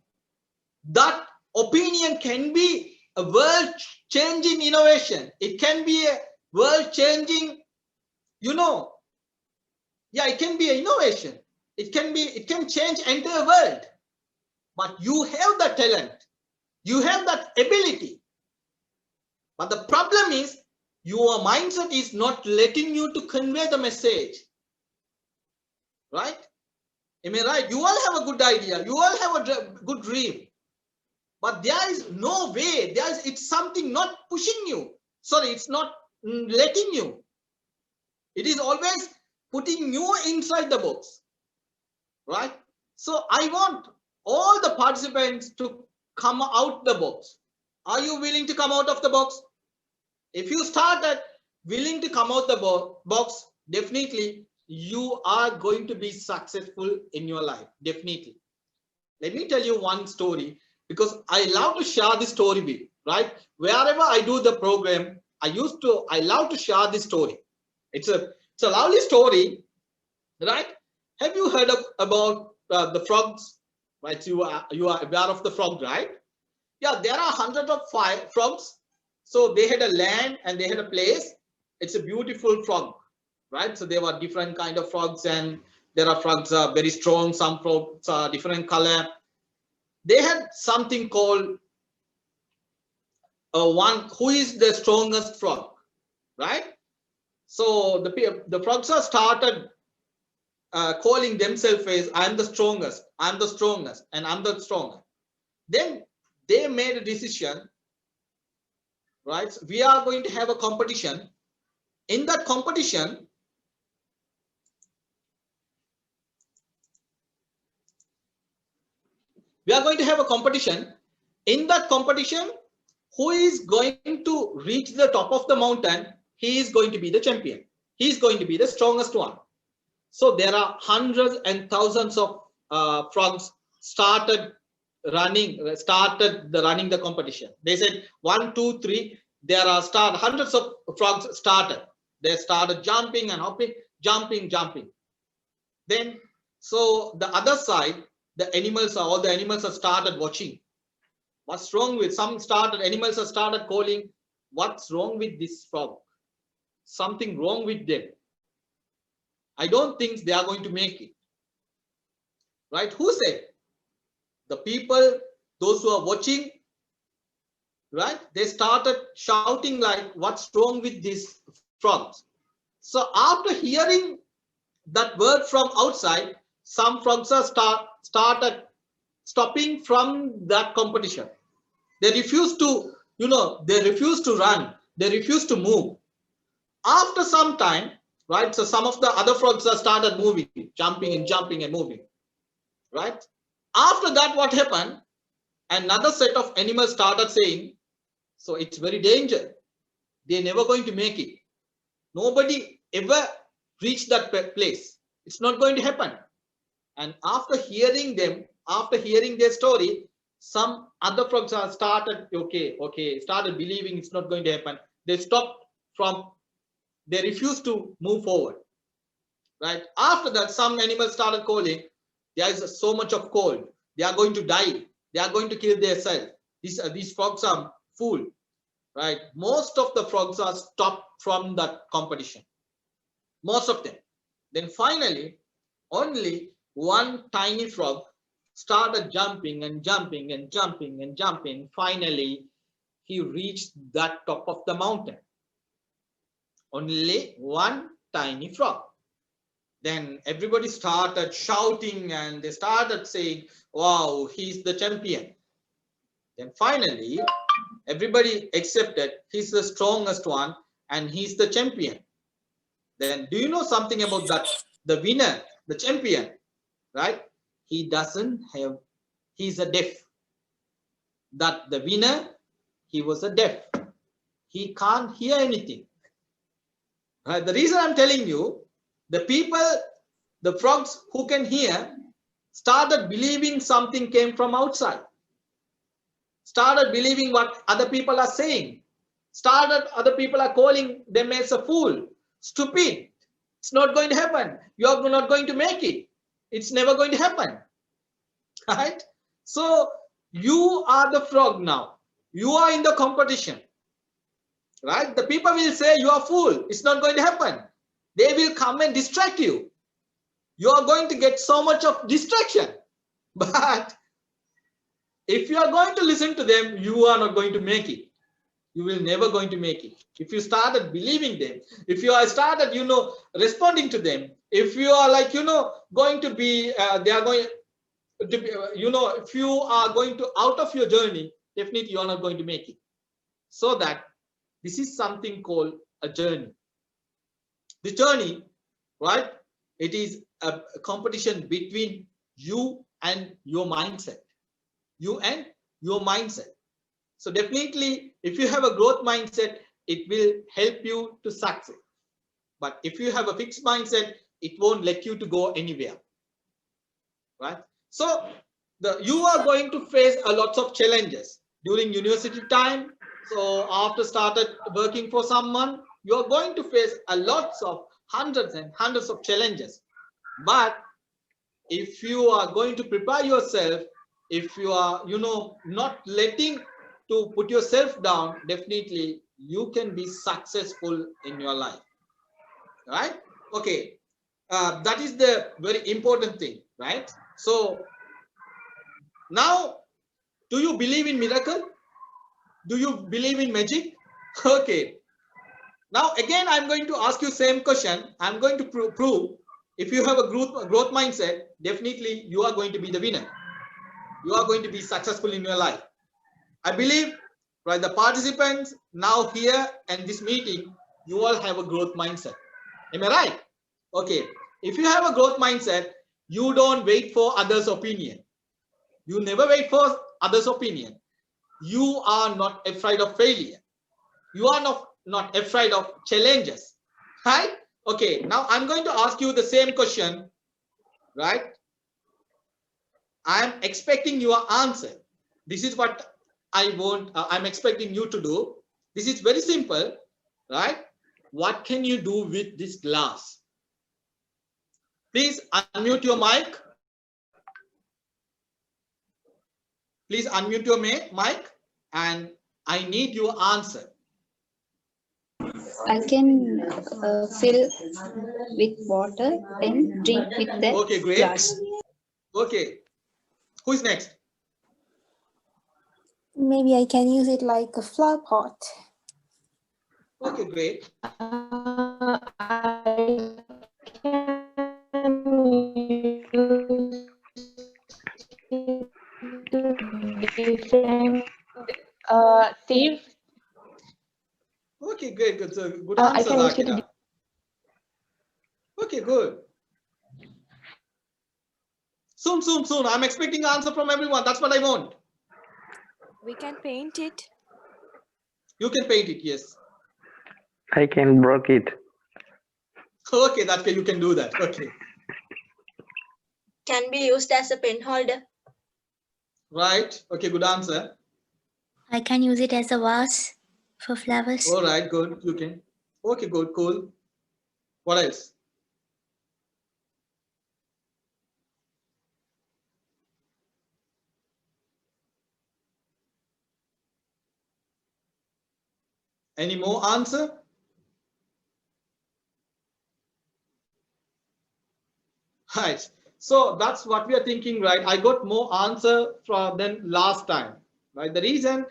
that opinion can be a world-changing innovation. It can be a world-changing, it can be an innovation. It can change entire world. But you have that talent. You have that ability. But the problem is your mindset is not letting you to convey the message. Right? Am I right? You all have a good idea. You all have a good dream. But there is no way. It's something not pushing you. Sorry, it's not letting you. It is always putting you inside the box. Right? So I want all the participants to come out the box. Are you willing to come out of the box? If you started willing to come out the box, definitely you are going to be successful in your life. Definitely. Let me tell you one story, because I love to share this story with you, right? Wherever I do the program, I love to share this story. It's a lovely story, right? Have you heard about the frogs? Right, you are aware of the frog, right? Yeah, there are hundreds of frogs. So they had a land and they had a place. It's a beautiful frog, right? So there were different kind of frogs, and there are frogs very strong. Some frogs are different color. They had something called one who is the strongest frog, right? So the frogs are started calling themselves as I'm the strongest, and I'm the strongest. Then they made a decision, right? We are going to have a competition. In that competition, we are going to have a competition. In that competition, who is going to reach the top of the mountain, he is going to be the champion. He is going to be the strongest one. So there are hundreds and thousands of frogs started running the competition. They said 1, 2, 3. There are hundreds of frogs started. They started jumping and hopping, jumping. Then, so the other side, all the animals have started watching. What's wrong with animals have started calling, what's wrong with this frog? Something wrong with them. I don't think they are going to make it. Right? Who said? The people, those who are watching, right? They started shouting like, what's wrong with these frogs? So after hearing that word from outside, some frogs are started stopping from that competition. They refuse to, they refuse to run. They refuse to move. After some time, right? So some of the other frogs are started moving, jumping and moving, right? After that, what happened? Another set of animals started saying, so it's very dangerous. They're never going to make it. Nobody ever reached that place. It's not going to happen. And after hearing their story, some other frogs are started believing it's not going to happen. They stopped they refused to move forward. Right? After that, some animals started calling, there is so much of cold. They are going to die. They are going to kill themselves. These frogs are fool. Right? Most of the frogs are stopped from that competition. Most of them. Then finally, only one tiny frog started jumping. Finally, he reached that top of the mountain. Only one tiny frog. Then everybody started shouting and they started saying, wow, he's the champion. Then finally, everybody accepted he's the strongest one and he's the champion. Then do you know something about that? The winner, the champion, right? He's a deaf. That the winner, he was a deaf. He can't hear anything. Right? The reason I'm telling you, the people, the frogs who can hear, started believing something came from outside. Started believing what other people are saying. Other people are calling them as a fool, stupid. It's not going to happen. You are not going to make it. It's never going to happen. Right? So you are the frog now. You are in the competition. Right? The people will say you are fool. It's not going to happen. They will come and distract you. You are going to get so much of distraction. But if you are going to listen to them, you are not going to make it. You will never going to make it. If you started believing them, if you are started, responding to them, if you are like, going to be, they are going to be, if you are going to out of your journey, definitely you are not going to make it. So that this is something called a journey. The journey, right? It is a competition between you and your mindset. You and your mindset. So definitely, if you have a growth mindset, it will help you to succeed. But if you have a fixed mindset, it won't let you to go anywhere. Right? So you are going to face a lot of challenges during university time. So after started working for someone, you are going to face a lots of hundreds and hundreds of challenges. But if you are going to prepare yourself, if you are, not letting to put yourself down, definitely you can be successful in your life. Right? Okay. That is the very important thing, right? So now, do you believe in miracle? Do you believe in magic? Okay. Now, again, I'm going to ask you same question. I'm going to prove if you have a growth mindset, definitely you are going to be the winner. You are going to be successful in your life. I believe, right, the participants now here and this meeting, you all have a growth mindset. Am I right? Okay. If you have a growth mindset, you don't wait for others' opinion. You never wait for others' opinion. You are not afraid of failure. You are not afraid of challenges. Right? Okay. Now I'm going to ask you the same question. Right? I'm expecting your answer. This is what I want. I'm expecting you to do. This is very simple, right? What can you do with this glass? Please unmute your mic. Please unmute your mic, and I need your answer. I can fill with water and drink with the Okay, great. glass. Okay, who is next? Maybe I can use it like a flower pot. Okay, great. I can use it to defend thief. Okay, great. Good, so good I answer, can use it to Zakira. Okay, good. Soon. I'm expecting answer from everyone. That's what I want. We can paint it. You can paint it, yes. I can break it. Okay, that's okay. You can do that. Okay. Can be used as a pen holder. Right. Okay, good answer. I can use it as a vase for flowers. All right, good. You can. Okay, good, cool. What else? Any more answer? Right. So that's what we are thinking, right? I got more answer from than last time, right? The reason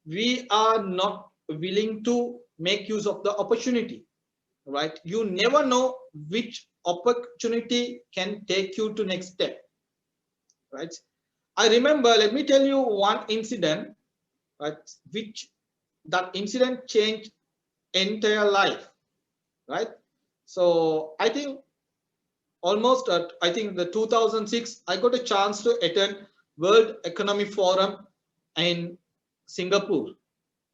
we are not willing to make use of the opportunity, right? You never know which opportunity can take you to next step, right? I remember, let me tell you one incident, right? Which that incident changed entire life, right? So I think almost I think the 2006 I got a chance to attend World Economic Forum in Singapore,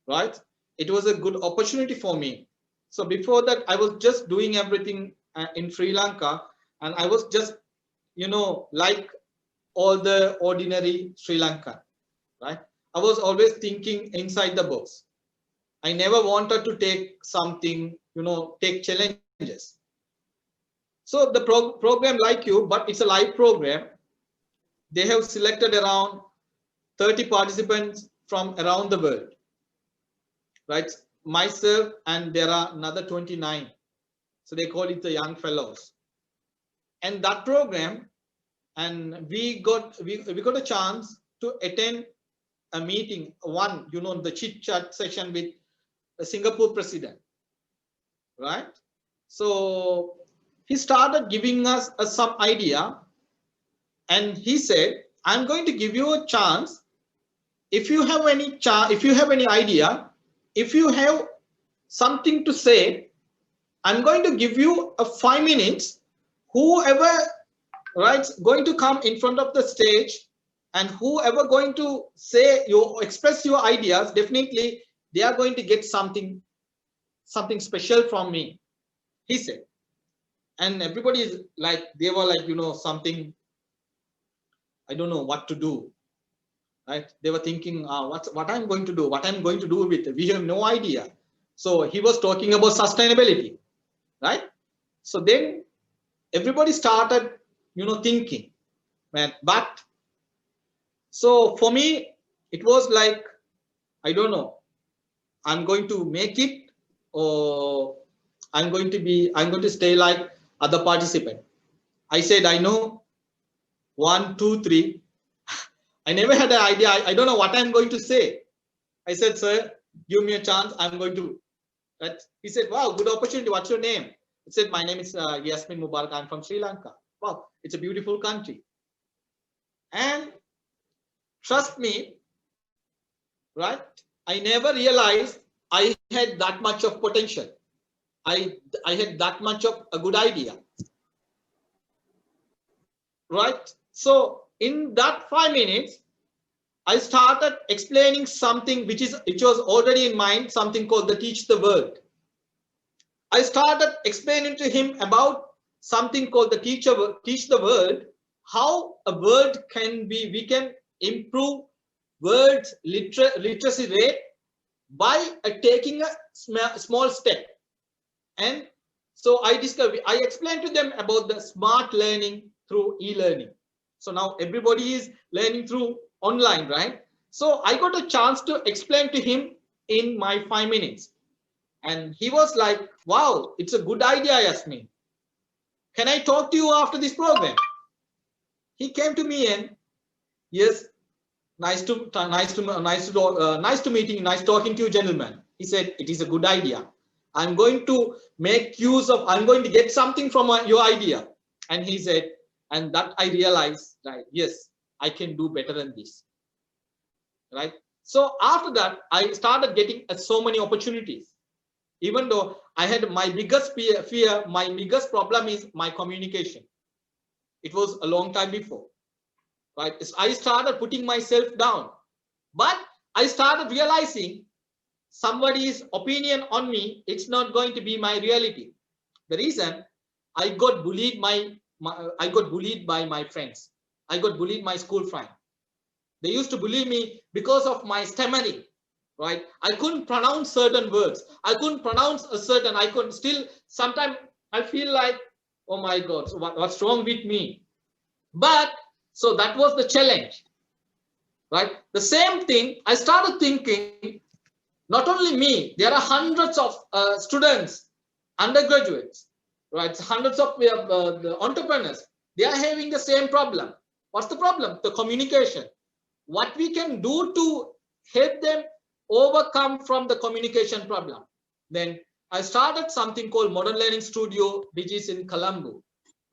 right? It was a good opportunity for me. So before that I was just doing everything in Sri Lanka, and I was just, you know, like all the ordinary Sri Lankan, right? I was always thinking inside the box. I never wanted to take something, you know, take challenges. So the program like you, but it's a live program. They have selected around 30 participants from around the world, right? Myself and there are another 29. So they call it the young fellows. And that program, and we got a chance to attend a meeting, one, you know, the chit chat session with the Singapore president, right? So he started giving us some idea, and he said, I'm going to give you a chance. If you have any idea, if you have something to say, I'm going to give you a 5 minutes. Whoever, right, going to come in front of the stage, and whoever going to say express your ideas, definitely they are going to get something special from me, he said. And everybody is like, they were like, you know, something, I don't know what to do, right? They were thinking, what I'm going to do with it. We have no idea. So he was talking about sustainability, right? So then everybody started, you know, thinking, man. But so for me, it was like, I don't know, I'm going to make it, or I'm going to stay like other participant. I said, I know 1, 2, 3. I never had an idea. I don't know what I'm going to say. I said, sir, give me a chance. I'm going to. He said, wow, good opportunity. What's your name? He said, my name is Yasmin Mubarak. I'm from Sri Lanka. Wow, it's a beautiful country. And trust me, right? I never realized I had that much of potential. I had that much of a good idea, right? So in that 5 minutes, I started explaining something which was already in mind, something called the teach the world. I started explaining to him about something called the teach the world, how a word we can improve words literacy rate by taking a small step. And so I explained to them about the smart learning through e-learning. So now everybody is learning through online, right? So I got a chance to explain to him in my 5 minutes. And he was like, wow, it's a good idea, Yasmin. Can I talk to you after this program? He came to me and, yes, nice to meeting you, nice talking to you, gentlemen. He said, it is a good idea. I'm going to I'm going to get something from your idea. And he said, and that I realized, right, yes, I can do better than this, right? So after that, I started getting so many opportunities. Even though I had my biggest fear, my biggest problem is my communication. It was a long time before, right? I started putting myself down, but I started realizing somebody's opinion on me, it's not going to be my reality. The reason I got bullied I got bullied by my friends. I got bullied my school friend. They used to bully me because of my stammering, right? I couldn't pronounce certain words. I couldn't pronounce I couldn't still, sometimes I feel like, oh my God, so what's wrong with me? But so that was the challenge, right? The same thing, I started thinking, not only me, there are hundreds of students, undergraduates, right? Hundreds of the entrepreneurs, they are having the same problem. What's the problem? The communication. What we can do to help them overcome from the communication problem. Then I started something called Modern Learning Studio, which is in Colombo,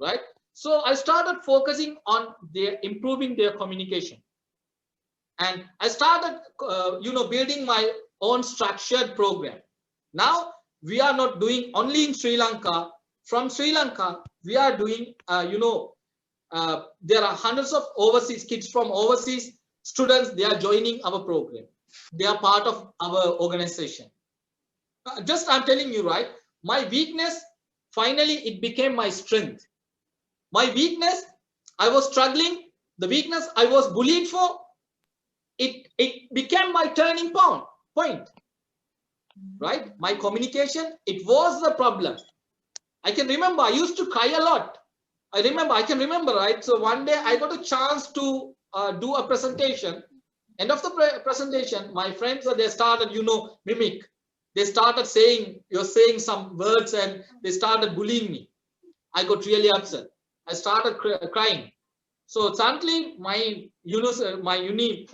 right? So I started focusing on improving their communication. And I started, building my own structured program. Now we are not doing only in Sri Lanka. From Sri Lanka, we are doing, there are hundreds of overseas kids from overseas students. They are joining our program. They are part of our organization. Just I'm telling you, right? My weakness, finally, it became my strength. My weakness, I was struggling. The weakness I was bullied for, it became my turning point, right? My communication, it was the problem. I can remember I used to cry a lot. I can remember, right? So one day I got a chance to do a presentation. End of the presentation, my friends, they started, mimic. They started saying, you're saying some words, and they started bullying me. I got really upset. I started crying. So suddenly my uni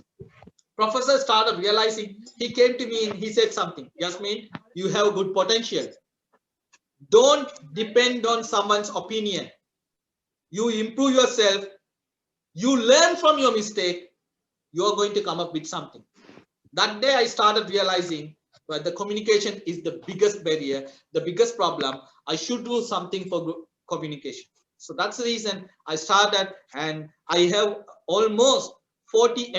professor started realizing. He came to me and he said something, Yasmin, you have good potential. Don't depend on someone's opinion. You improve yourself. You learn from your mistake. You're going to come up with something. That day I started realizing that the communication is the biggest barrier, the biggest problem. I should do something for communication. So that's the reason I started, and I have almost 50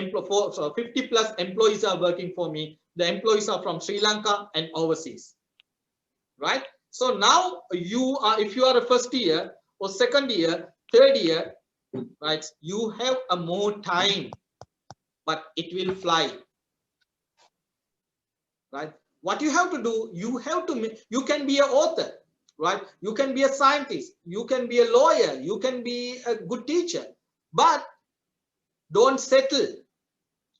plus employees are working for me. The employees are from Sri Lanka and overseas, right? So now if you are a first year or second year, third year, right, you have a more time, but it will fly, right? What you have to do, you can be an author, right? You can be a scientist, you can be a lawyer, you can be a good teacher, but don't settle.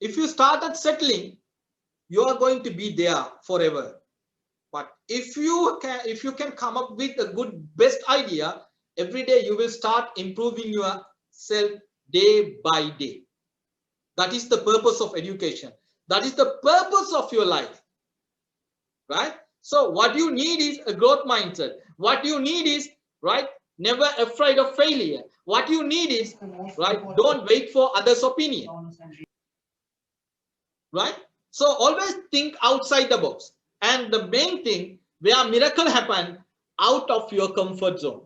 If you started settling, you are going to be there forever. But if you can come up with a good best idea, every day you will start improving yourself day by day. That is the purpose of education. That is the purpose of your life, right? So what you need is a growth mindset. What you need is, right, never afraid of failure. What you need is, right, don't wait for others' opinion, right? So always think outside the box. And the main thing, where miracle happen, out of your comfort zone.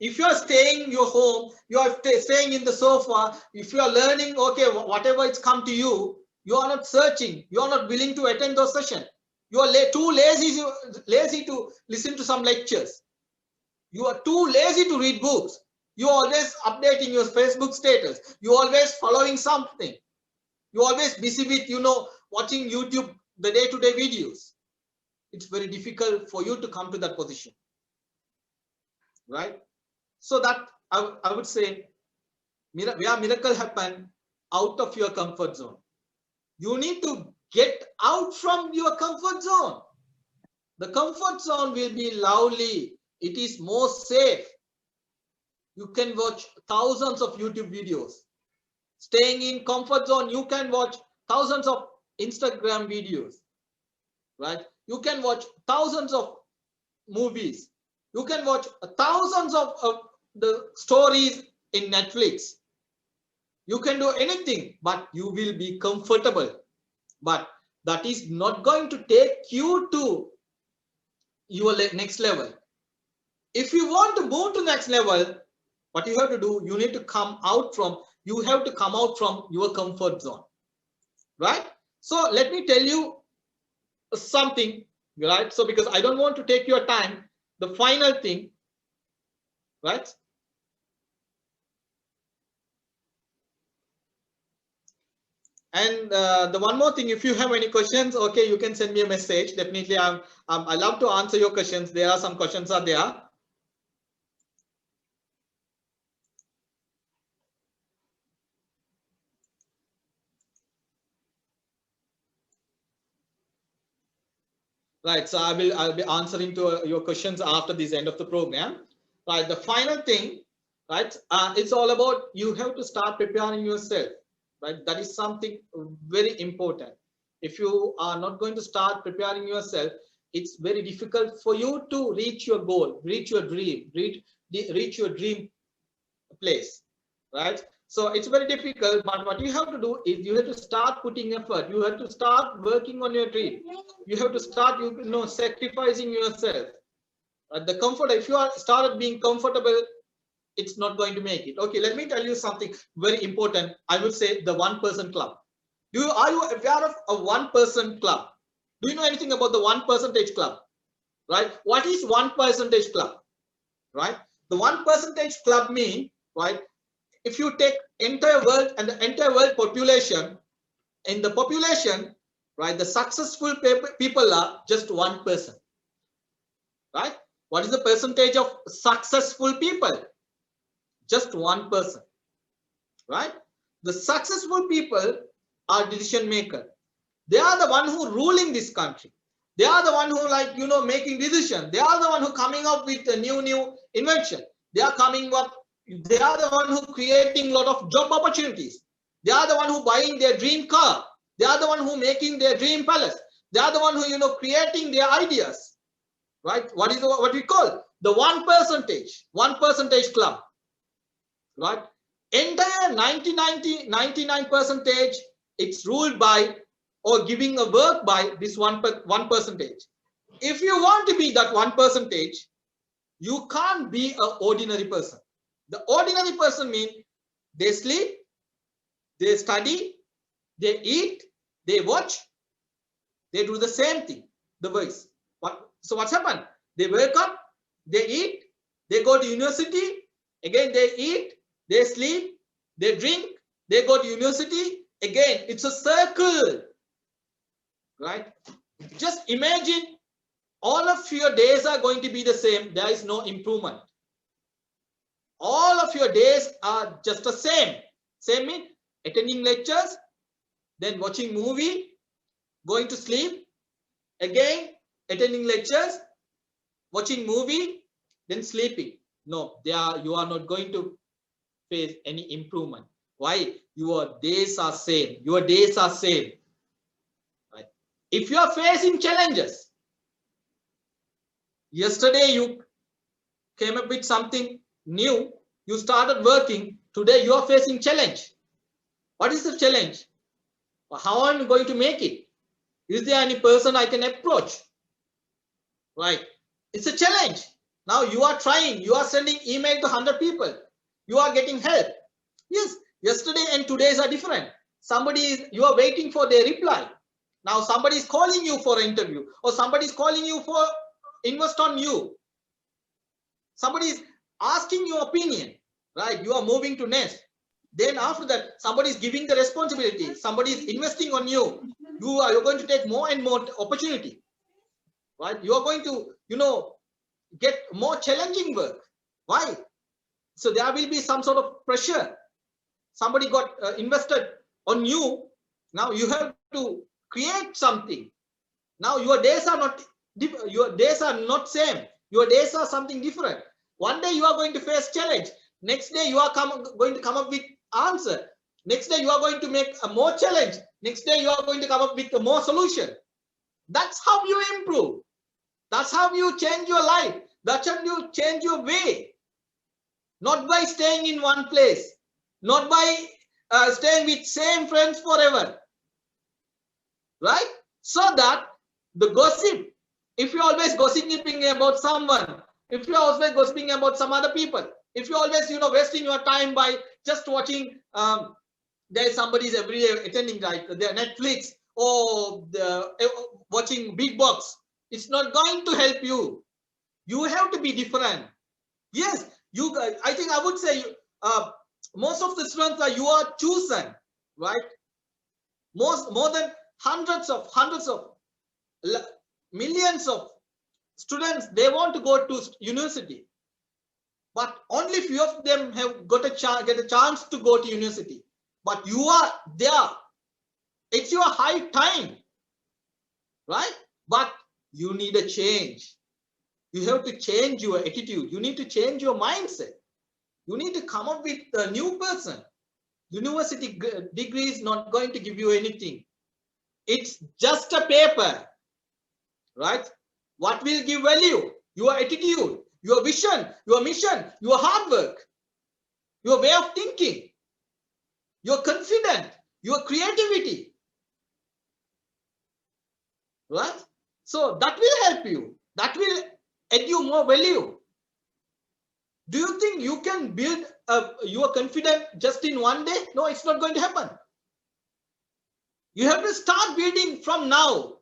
If you are staying in your home, you are staying in the sofa, if you are learning, okay, whatever it's come to you, you are not searching, you are not willing to attend those sessions. You are too lazy to listen to some lectures. You are too lazy to read books. You are always updating your Facebook status. You are always following something. You are always busy with, watching YouTube, the day-to-day videos. It's very difficult for you to come to that position, right? So that I would say, where miracle happen, out of your comfort zone. You need to get out from your comfort zone. The comfort zone will be lovely. It is more safe. You can watch thousands of YouTube videos. Staying in comfort zone, you can watch thousands of Instagram videos, right? You can watch thousands of movies. You can watch thousands of the stories in Netflix. You can do anything, but you will be comfortable. But that is not going to take you to your next level. If you want to move to next level, what you have to do, you need to come out from your comfort zone, right? So let me tell you something, right? So because I don't want to take your time, the final thing, right? And the one more thing, if you have any questions, okay, you can send me a message. Definitely, I love to answer your questions. There are some questions are there. Right, so I'll be answering to your questions after this end of the program. Right, the final thing, right? It's all about you have to start preparing yourself. Right, that is something very important. If you are not going to start preparing yourself, it's very difficult for you to reach your goal, reach your dream, reach your dream place, right? So it's very difficult, but what you have to do is you have to start putting effort. You have to start working on your dream. You have to start, sacrificing yourself. The comfort, if you are started being comfortable, it's not going to make it. Okay, let me tell you something very important. I would say the 1% club. Are you aware of a 1% club? Do you know anything about the 1% club? Right? What is 1% club? Right? The 1% club means, right? If you take entire world and the entire world population, in the population, right, the successful people are just 1%. Right? What is the percentage of successful people? Just 1%. Right? The successful people are decision maker. They are the one who ruling this country. They are the one who making decision. They are the one who coming up with a new invention. They are They are the one who creating a lot of job opportunities. They are the one who buying their dream car. They are the one who making their dream palace. They are the one who creating their ideas. Right? What we call the 1% club. Right? Entire 99%, it's ruled by or giving a work by this 1%. If you want to be that 1%, you can't be an ordinary person. The ordinary person means they sleep, they study, they eat, they watch, they do the same thing. The boys. So what's happened? They wake up, they eat, they go to university, again they eat, they sleep, they drink, they go to university, again it's a circle. Right? Just imagine all of your days are going to be the same. There is no improvement. All of your days are just the same. Same means attending lectures, then watching movie, going to sleep, again attending lectures, watching movie, then sleeping. No, you are not going to face any improvement. Why? Your days are same. Your days are same. Right? If you are facing challenges, yesterday you came up with something new, you started working, today you are facing challenge. What is the challenge? How I'm going to make it? Is there any person I can approach? Right? It's a challenge. Now you are trying, you are sending email to 100 people. You are getting help. Yes, yesterday and today's are different. You are waiting for their reply. Now somebody is calling you for an interview, or somebody is calling you for invest on you. Somebody is asking your opinion, right? You are moving to next. Then after that, somebody is giving the responsibility. Somebody is investing on you. You're going to take more and more opportunity, right? You are going to, get more challenging work. Why? So there will be some sort of pressure. Somebody got invested on you. Now you have to create something. Now your days are not same. Your days are something different. One day you are going to face challenge. Next day you are going to come up with answer. Next day you are going to make a more challenge. Next day you are going to come up with a more solution. That's how you improve. That's how you change your life. That's how you change your way. Not by staying in one place. Not by staying with same friends forever. Right? So that the gossip, if you're always gossiping about someone, if you're always gossiping about some other people, if you're always, wasting your time by just watching, there's somebody's every day attending like their Netflix or watching big box, it's not going to help you. You have to be different. Yes, I think I would say most of the students you are chosen, right? More than hundreds of millions of students, they want to go to university, but only few of them have get a chance to go to university. But you are there. It's your high time, right? But you need a change. You have to change your attitude. You need to change your mindset. You need to come up with a new person. University degree is not going to give you anything. It's just a paper, right? What will give value? Your attitude, your vision, your mission, your hard work, your way of thinking, your confidence, your creativity, right? So that will help you. That will add you more value. Do you think you can build your confidence just in one day? No, it's not going to happen. You have to start building from now,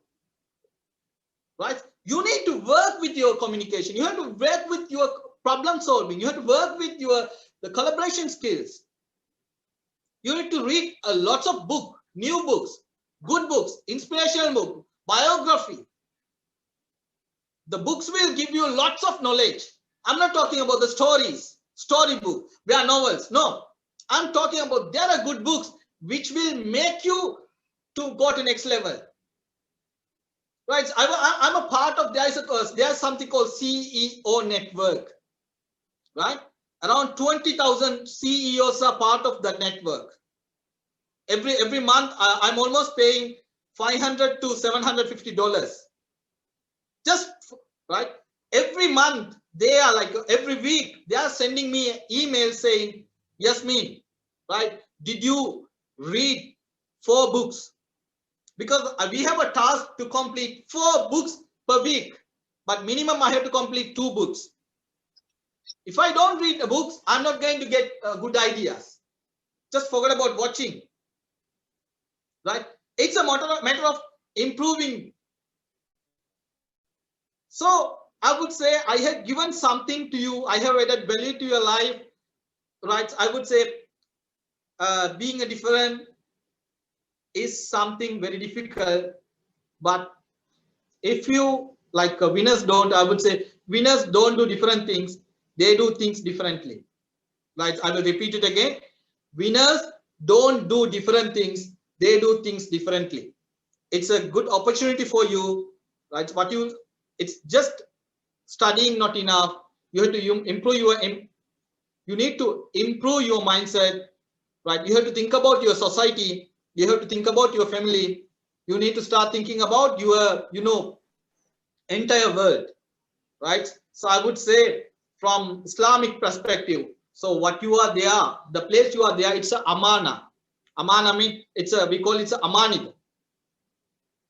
right? You need to work with your communication. You have to work with your problem solving. You have to work with the collaboration skills. You need to read lots of books, new books, good books, inspirational book, biography. The books will give you lots of knowledge. I'm not talking about the stories, storybook, they are novels. No, I'm talking about there are good books which will make you to go to next level. Right? I'm a part of, there's something called CEO network. Right? Around 20,000 CEOs are part of that network. Every month, I'm almost paying $500 to $750. Just right. Every month, they are like every week, they are sending me an email saying, Yasmin, right? Did you read 4 books? Because we have a task to complete 4 books per week, but minimum I have to complete 2 books. If I don't read the books, I'm not going to get good ideas. Just forget about watching, right? It's a matter of improving. So I would say I have given something to you. I have added value to your life, right? I would say being a different is something very difficult, but if you like winners don't, I would say winners don't do different things. They do things differently. Right? I will repeat it again. Winners don't do different things. They do things differently. It's a good opportunity for you, right? It's just studying not enough. You have to improve you need to improve your mindset, right? You have to think about your society. You have to think about your family. You need to start thinking about your, entire world, right? So I would say from Islamic perspective, so what you are there, the place you are there, it's a amana. Amana mean we call it amanita,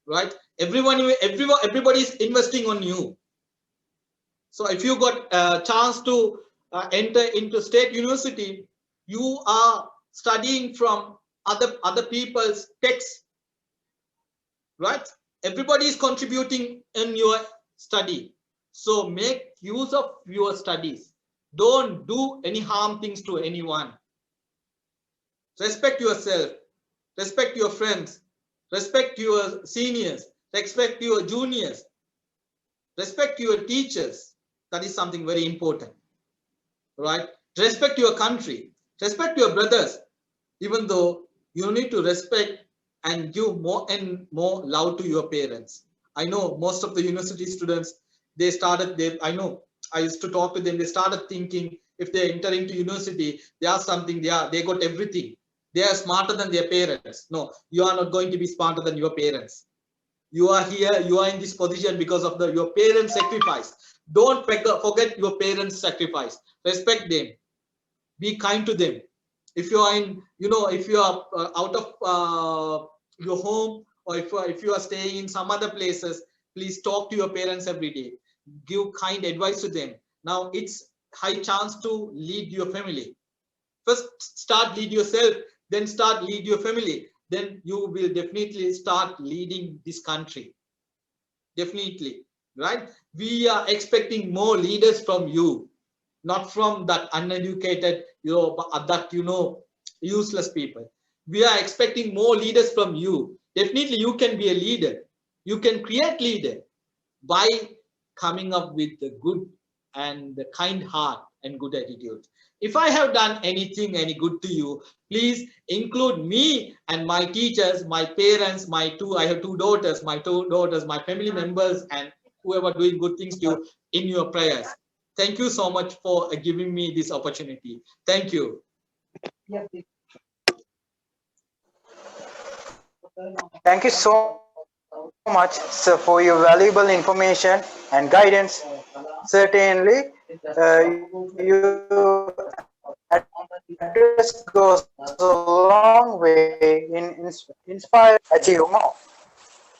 right? Everybody is investing on you. So if you got a chance to enter into state university, you are studying from other people's texts, right? Everybody is contributing in your study. So make use of your studies. Don't do any harm things to anyone. Respect yourself, respect your friends, respect your seniors, respect your juniors, respect your teachers. That is something very important, right? Respect your country, respect your brothers, even though you need to respect and give more and more love to your parents. I know most of the university students, I know, I used to talk to them, they started thinking if they're entering to university, they are something, they got everything. They are smarter than their parents. No, you are not going to be smarter than your parents. You are here, you are in this position because of your parents' sacrifice. Don't forget your parents' sacrifice. Respect them. Be kind to them. If you are in, if you are out of your home, or if you are staying in some other places, please talk to your parents every day. Give kind advice to them. Now it's high chance to lead your family. First start lead yourself, then start lead your family. Then you will definitely start leading this country. Definitely, right? We are expecting more leaders from you, not from that uneducated, useless people. We are expecting more leaders from you. Definitely, you can be a leader. You can create leader by coming up with the good and the kind heart and good attitude. If I have done anything, any good to you, please include me and my teachers, my parents, I have two daughters, my family members, and whoever doing good things to you in your prayers. Thank you so much for giving me this opportunity. Thank you. Thank you so much, sir, for your valuable information and guidance. Certainly, your address goes a long way in inspire achieve more.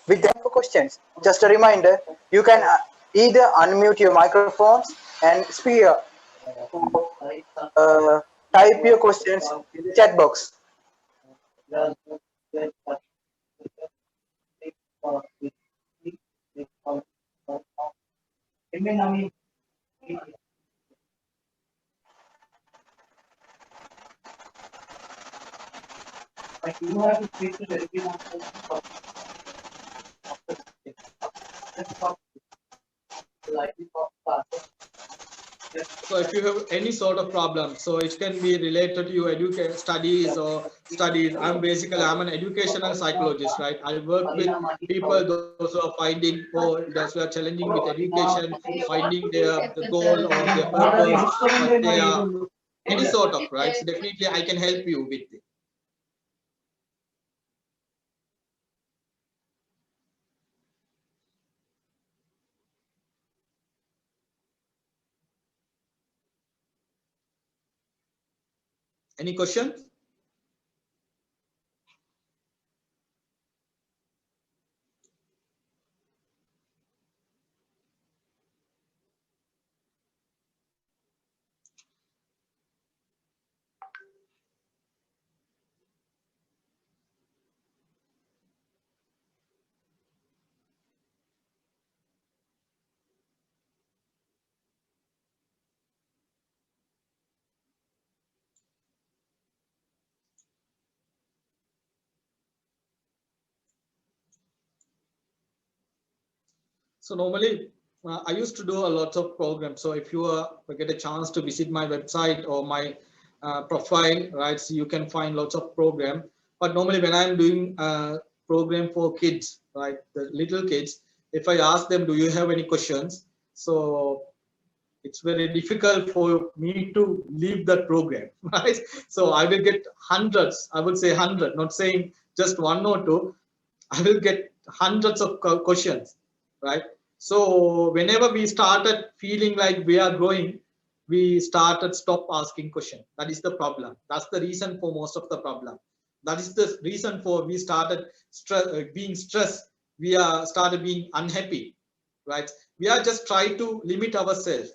With that for questions, just a reminder, you can either unmute your microphones and speak type your questions in the chat box. So if you have any sort of problem, so it can be related to your education studies. I'm an educational psychologist, right? I work with people, those who are those who are challenging with education, finding the goal or their purpose, or they are any sort of, right? So definitely I can help you with it. Any questions? So normally I used to do a lot of programs. So if you get a chance to visit my website or my profile, right, so you can find lots of program. But normally when I'm doing a program for kids, right, the little kids, if I ask them, do you have any questions? So it's very difficult for me to leave that program, right? So I will get hundreds, I would say 100, not saying just one or two, I will get hundreds of questions, right? So whenever we started feeling like we are growing, we started stop asking questions. That is the problem. That's the reason for most of the problem. That is the reason for we started being stressed. We are started being unhappy, right? We are just trying to limit ourselves.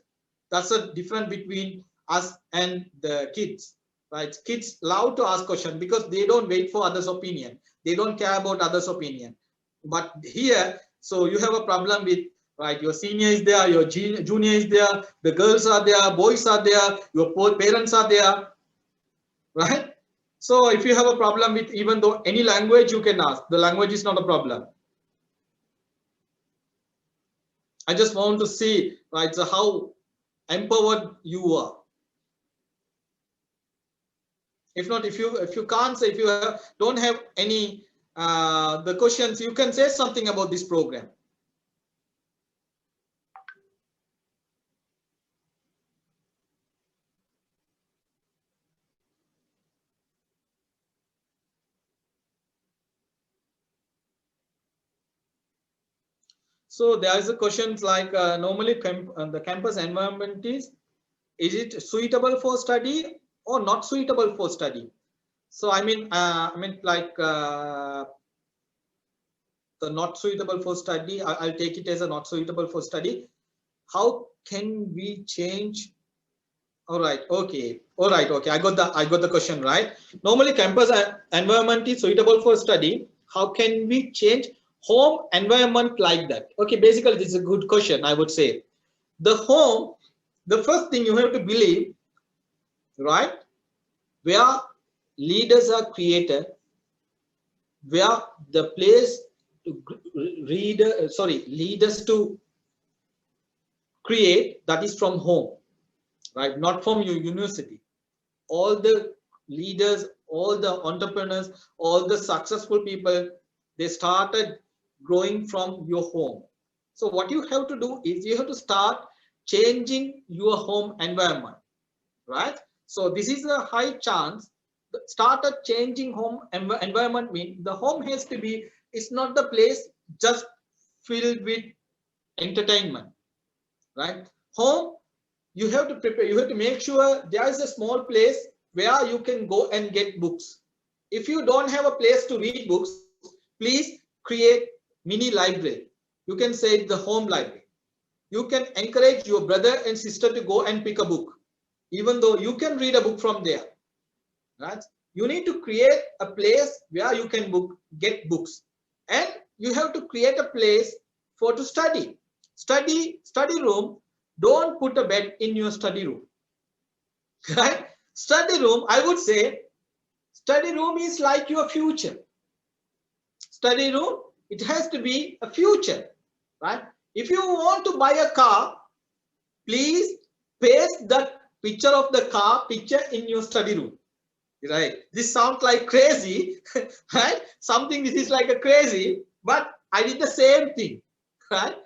That's the difference between us and the kids, right? Kids love to ask questions because they don't wait for others' opinion. They don't care about others' opinion. But here, so you have a problem with, right? Your senior is there, your junior is there, the girls are there, boys are there, your parents are there, right? So if you have a problem with even though any language, you can ask. The language is not a problem. I just want to see, right, so how empowered you are. If not, if you can't say, if you don't have any the questions, you can say something about this program. So there is a questions like normally the campus environment is it suitable for study or not suitable for study? So I mean like the not suitable for study. I'll take it as a not suitable for study. How can we change? All right, okay, all right, okay. I got the question right. Normally, campus environment is suitable for study. How can we change home environment like that? Okay, basically, this is a good question. I would say the home. The first thing you have to believe, right? Where leaders are created, where the place to leaders to create, that is from home, right? Not from your university. All the leaders, all the entrepreneurs, all the successful people, they started growing from your home. So what you have to do is you have to start changing your home environment, right? So this is a high chance. Started changing home environment means the home has to be, it's not the place just filled with entertainment, right? Home, you have to prepare, you have to make sure there is a small place where you can go and get books. If you don't have a place to read books, please create mini library. You can say the home library. You can encourage your brother and sister to go and pick a book, even though you can read a book from there, right? You need to create a place where you can get books, and you have to create a place for to study room. Don't put a bed in your study room, right? Study room, I would say study room is like your future. Study room, it has to be a future, right? If you want to buy a car, please paste that picture of the car picture in your study room, right? This sounds like crazy, right? Something this is like a crazy, but I did the same thing, right?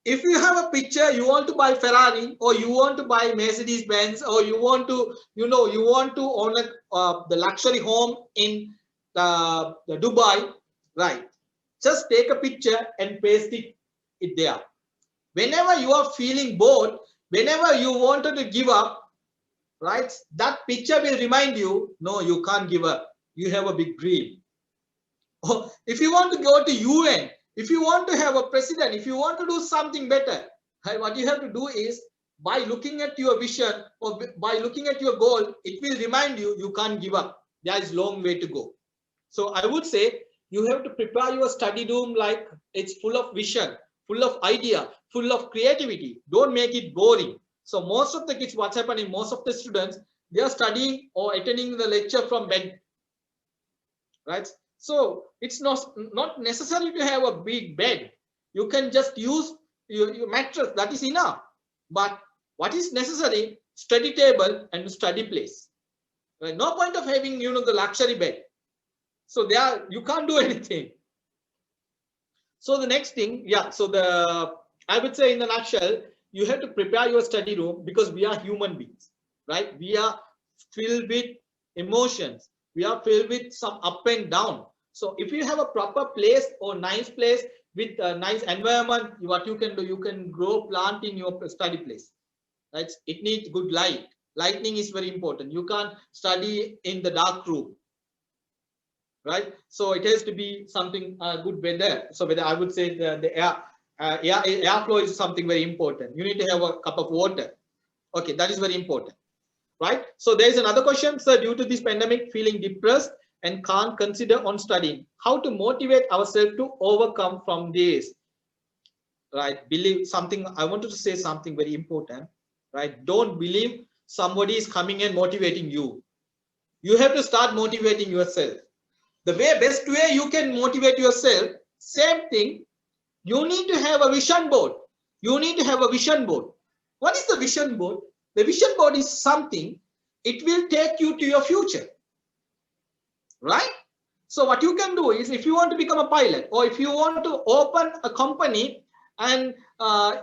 If you have a picture, you want to buy Ferrari, or you want to buy Mercedes Benz, or you want to, you want to own the luxury home in the Dubai, right? Just take a picture and paste it there. Whenever you are feeling bored, whenever you wanted to give up, right? That picture will remind you, no, you can't give up. You have a big dream. Or if you want to go to UN, if you want to have a president, if you want to do something better, right, what you have to do is, by looking at your vision or by looking at your goal, it will remind you, you can't give up. There is a long way to go. So I would say you have to prepare your study room like it's full of vision, full of idea, full of creativity. Don't make it boring. So most of the kids, what's happening, most of the students, they are studying or attending the lecture from bed, right? So it's not necessary to have a big bed. You can just use your mattress, that is enough. But what is necessary, study table and study place, right? No point of having, the luxury bed. So there you can't do anything. So the next thing, yeah, so I would say in a nutshell, you have to prepare your study room, because we are human beings, right? We are filled with emotions. We are filled with some up and down. So if you have a proper place or nice place with a nice environment, what you can do, you can grow plant in your study place, right? It needs good light. Lighting is very important. You can't study in the dark room. right? So it has to be something good weather. So whether I would say the airflow is something very important. You need to have a cup of water. Okay, that is very important, right? So there is another question, sir. Due to this pandemic, feeling depressed and can't consider on studying. How to motivate ourselves to overcome from this? Right? Believe something. I wanted to say something very important, right? Don't believe somebody is coming and motivating you. You have to start motivating yourself. The best way you can motivate yourself, same thing, you need to have a vision board. You need to have a vision board. What is the vision board? The vision board is something, it will take you to your future, right? So what you can do is, if you want to become a pilot, or if you want to open a company, and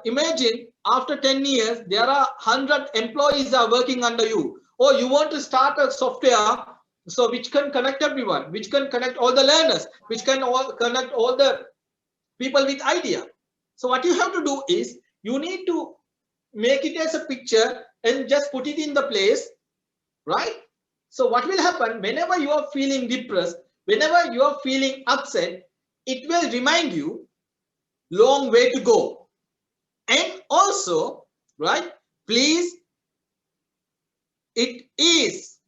imagine after 10 years, there are 100 employees are working under you, or you want to start a software, so which can connect everyone, which can connect all the learners, which can connect all the people with idea. So what you have to do is, you need to make it as a picture and just put it in the place, right? So what will happen, whenever you are feeling depressed, whenever you are feeling upset, it will remind you long way to go. And also, right, please, it is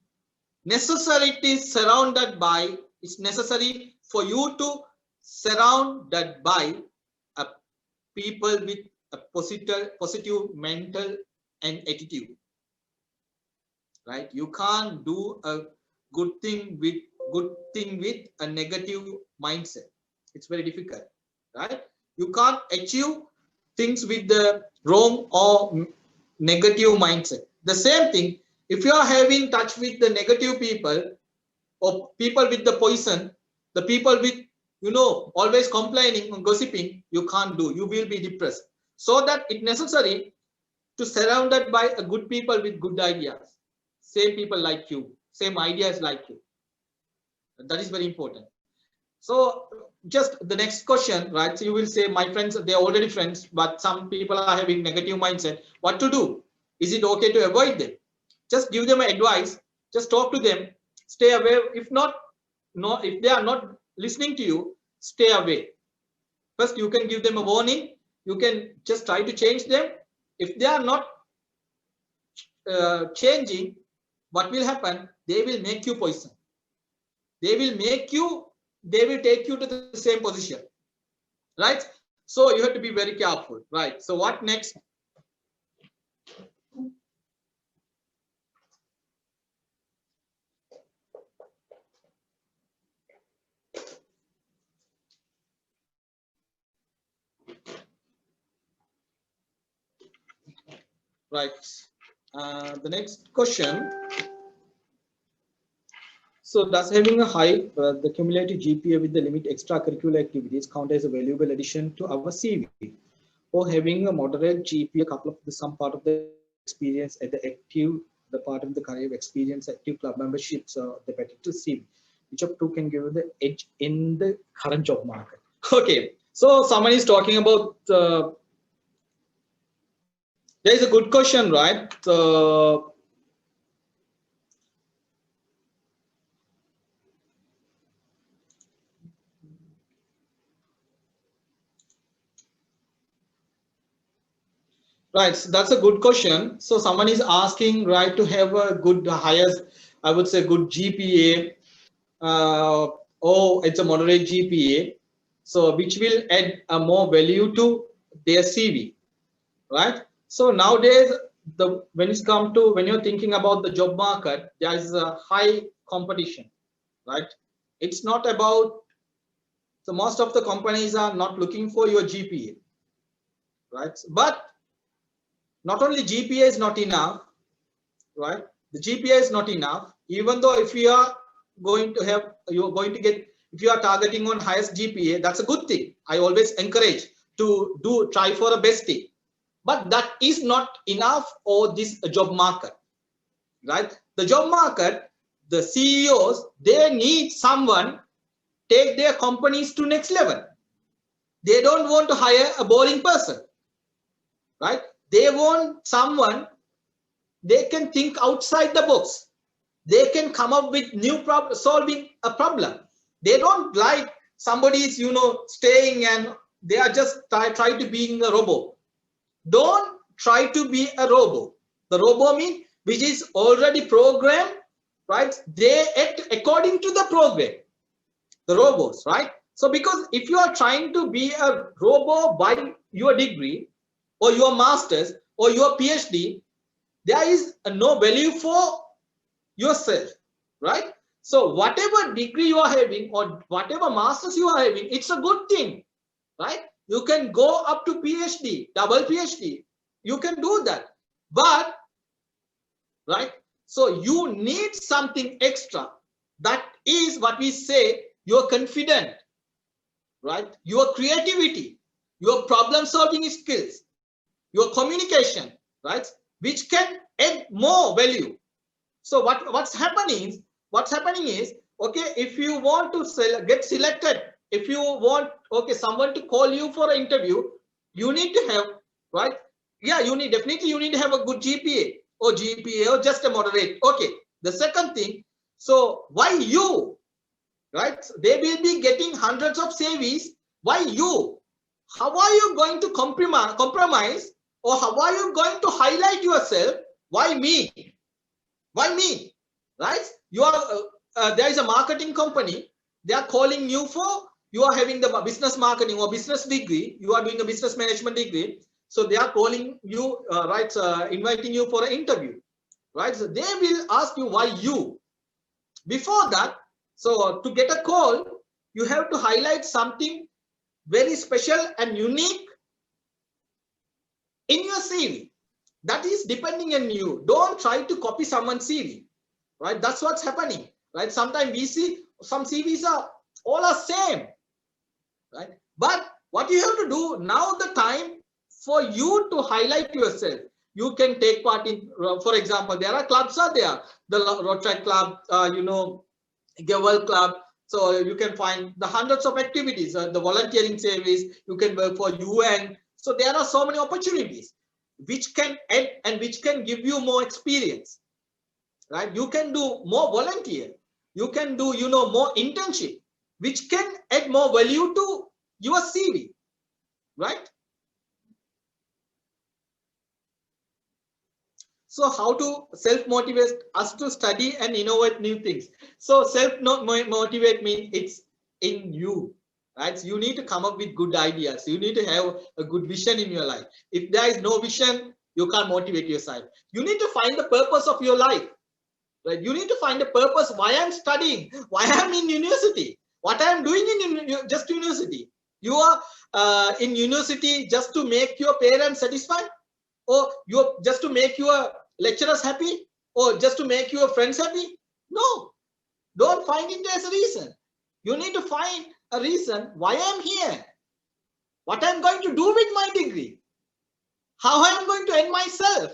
necessary to surrounded by, it's necessary for you to surrounded by a people with a positive mental and attitude, right? You can't do a good thing with a negative mindset. It's very difficult, right? You can't achieve things with the wrong or negative mindset. The same thing, if you are having touch with the negative people, or people with the poison, the people with, you know, always complaining and gossiping, you can't do, you will be depressed. So that it's necessary to surrounded by a good people with good ideas, same people like you, same ideas like you. That is very important. So just the next question, right? So you will say, my friends, they're already friends, but some people are having negative mindset. What to do? Is it okay to avoid them? Just give them advice. Just talk to them. Stay away. If not, if they are not listening to you, stay away. First, you can give them a warning. You can just try to change them. If they are not changing, what will happen? They will make you poison. They will make you, they will take you to the same position, right? So you have to be very careful, right? So what next? Right. The next question. So does having a high, the cumulative GPA with the limit extracurricular activities count as a valuable addition to our CV? Or having a moderate GPA, couple of some part of the experience at the active, the part of the career experience, active club memberships, the particular CV, which of two can give the edge in the current job market? Okay, so someone is talking about, there is a good question, right? Right, so that's a good question. So someone is asking, right, to have a good, highest, I would say, good GPA, or it's a moderate GPA, so which will add a more value to their CV, right? So nowadays, when it's come to, when you're thinking about the job market, there is a high competition, right? It's not about, so most of the companies are not looking for your GPA, right? But not only GPA is not enough, right? The GPA is not enough. Even though if you are going to have, you're going to get, if you are targeting on highest GPA, that's a good thing. I always encourage to try for a best thing. But that is not enough for this job market, right? The job market, the CEOs, they need someone take their companies to next level. They don't want to hire a boring person, right? They want someone, they can think outside the box. They can come up with new problem, solving a problem. They don't like somebody's, staying and they are just try to being a robot. Don't try to be a robot. The robot means which is already programmed, right? They act according to the program, the robots, right? So because if you are trying to be a robot by your degree or your master's or your PhD, there is no value for yourself, right? So whatever degree you are having or whatever masters you are having, it's a good thing, right? You can go up to PhD, double PhD. You can do that. But, right? So you need something extra. That is what we say, you're confident, right? Your creativity, your problem solving skills, your communication, right? Which can add more value. So what's happening is, okay, if you want to get selected, if you want, okay, someone to call you for an interview, you need to have, right? Yeah, you need to have a good GPA or just a moderate. Okay. The second thing, so why you, right? They will be getting hundreds of CVs. Why you? How are you going to compromise, or how are you going to highlight yourself? Why me? Why me? Right? You are there is a marketing company. They are calling you for, you are having the business marketing or business degree. You are doing a business management degree. So they are calling you, inviting you for an interview, right? So they will ask you why you. Before that, so to get a call, you have to highlight something very special and unique in your CV. That is depending on you. Don't try to copy someone's CV, right? That's what's happening, right? Sometimes we see some CVs are all are same, right? But what you have to do now, the time for you to highlight yourself. You can take part in, for example, there are clubs are there, the Rotary Club, Gavel Club. So you can find the hundreds of activities, the volunteering service. You can work for UN. So there are so many opportunities which can add and which can give you more experience, right? You can do more volunteer. You can do, more internship, which can add more value to your CV, right? So how to self-motivate us to study and innovate new things? So self-motivate means it's in you, right? So you need to come up with good ideas. You need to have a good vision in your life. If there is no vision, you can't motivate yourself. You need to find the purpose of your life, right? You need to find a purpose why I'm studying, why I'm in university, what I'm doing in just university. You are in university just to make your parents satisfied, or you're just to make your lecturers happy, or just to make your friends happy? No, don't find it as a reason. You need to find a reason why I'm here, what I'm going to do with my degree, how I'm going to end myself,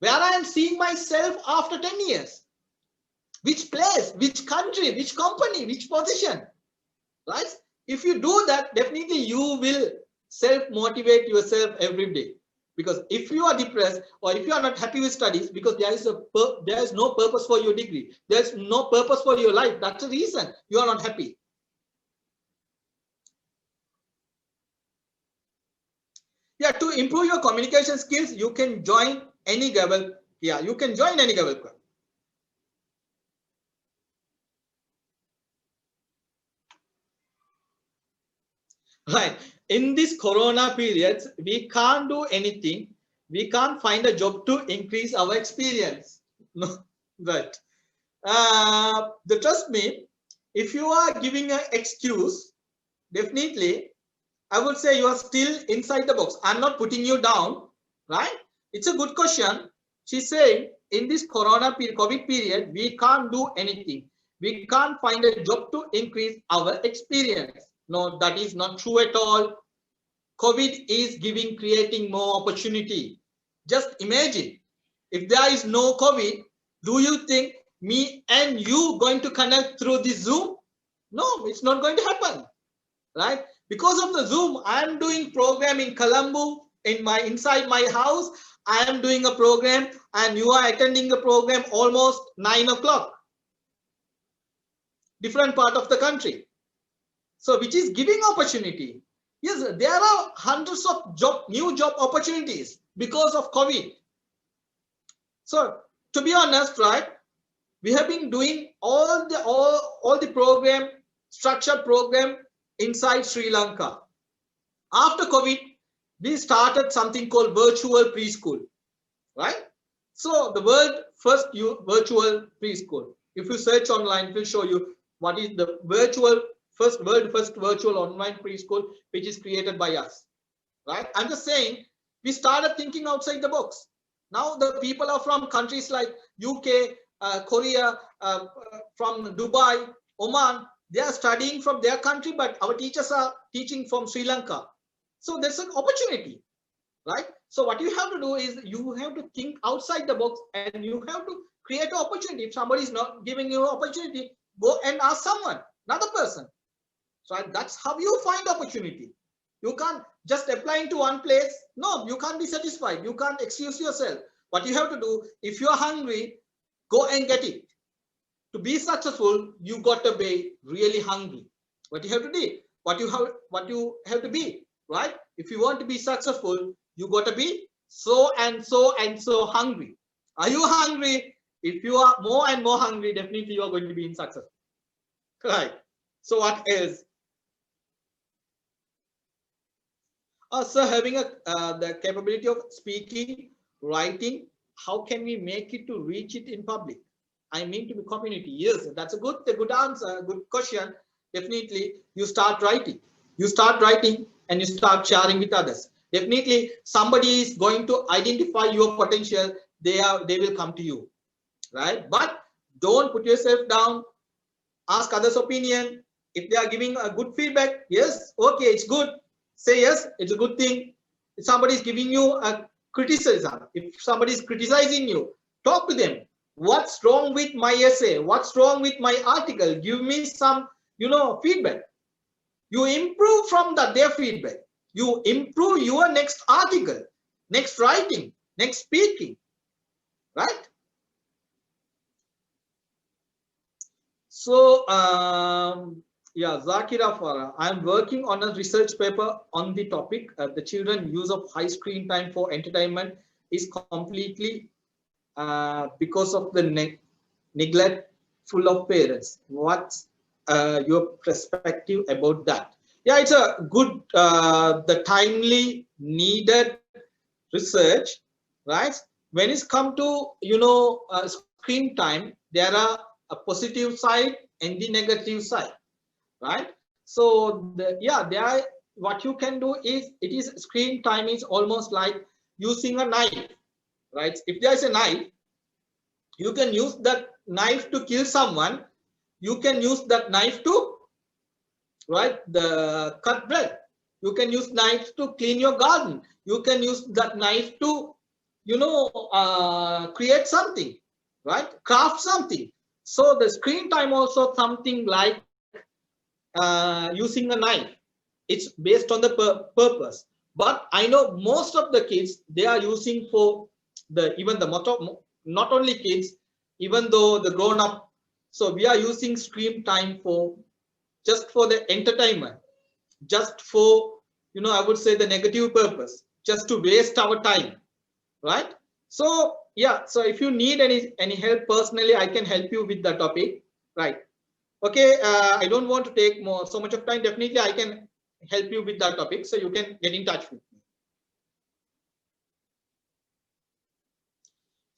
where I am seeing myself after 10 years, which place, which country, which company, which position, right? If you do that, definitely you will self-motivate yourself every day. Because if you are depressed or if you are not happy with studies, because there is no purpose for your degree, there's no purpose for your life, that's the reason you are not happy. Yeah, to improve your communication skills, you can join any Gavel. Yeah, you can join any Gavel club. Right. In this corona period, we can't do anything. We can't find a job to increase our experience. No, but trust me, if you are giving an excuse, definitely, I would say you are still inside the box. I'm not putting you down, right? It's a good question. She's saying in this corona period, COVID period, we can't do anything. We can't find a job to increase our experience. No, that is not true at all. COVID is creating more opportunity. Just imagine, if there is no COVID, do you think me and you going to connect through this Zoom? No, it's not going to happen, right? Because of the Zoom, I am doing program in Colombo, inside my house. I am doing a program and you are attending the program almost 9 o'clock. different part of the country. So which is giving opportunity. Yes, there are hundreds of new job opportunities because of COVID. So to be honest, right, we have been doing all the program, structured program inside Sri Lanka. After COVID, we started something called virtual preschool, right? So the world first virtual preschool. If you search online, it will show you what is the first virtual online preschool, which is created by us, right? I'm just saying, we started thinking outside the box. Now the people are from countries like UK, Korea, from Dubai, Oman. They are studying from their country, but our teachers are teaching from Sri Lanka. So there's an opportunity, right? So what you have to do is you have to think outside the box and you have to create an opportunity. If somebody is not giving you an opportunity, go and ask someone, another person. So that's how you find opportunity. You can't just apply into one place. No, you can't be satisfied. You can't excuse yourself. What you have to do, if you're hungry, go and get it. To be successful, you got to be really hungry. What you have to do, what you have to be, right? If you want to be successful, you got to be so and so and so hungry. Are you hungry? If you are more and more hungry, definitely you are going to be in success, right? So what else? So having the capability of speaking, writing, how can we make it to reach it in public? I mean to be community. Yes, that's a good answer, good question. Definitely, you start writing. You start writing and you start sharing with others. Definitely, somebody is going to identify your potential. They will come to you, right? But don't put yourself down. Ask others' opinion. If they are giving a good feedback, yes, okay, it's good. Say yes, it's a good thing. If somebody is giving you a criticism, if somebody is criticizing you, talk to them. What's wrong with my essay? What's wrong with my article? Give me some, feedback. You improve from their feedback. You improve your next article, next writing, next speaking, right? So, yeah, Zakira Farah, I'm working on a research paper on the topic. The children use of high screen time for entertainment is completely because of the neglect full of parents. What's your perspective about that? Yeah, it's a good, the timely needed research, right? When it's come to, screen time, there are a positive side and the negative side, right? So what you can do is, screen time is almost like using a knife, right? If there is a knife, you can use that knife to kill someone. You can use that knife to, right, the cut bread. You can use knives to clean your garden. You can use that knife to, create something, right? Craft something. So the screen time also something like using a knife. It's based on the purpose. But I know most of the kids, they are using for even the not only kids, even though the grown up. So we are using screen time for just for the entertainment, just for, I would say the negative purpose, just to waste our time, right? So yeah, so if you need any help personally, I can help you with the topic, right? Okay, I don't want to take so much of time. Definitely I can help you with that topic, so you can get in touch with me.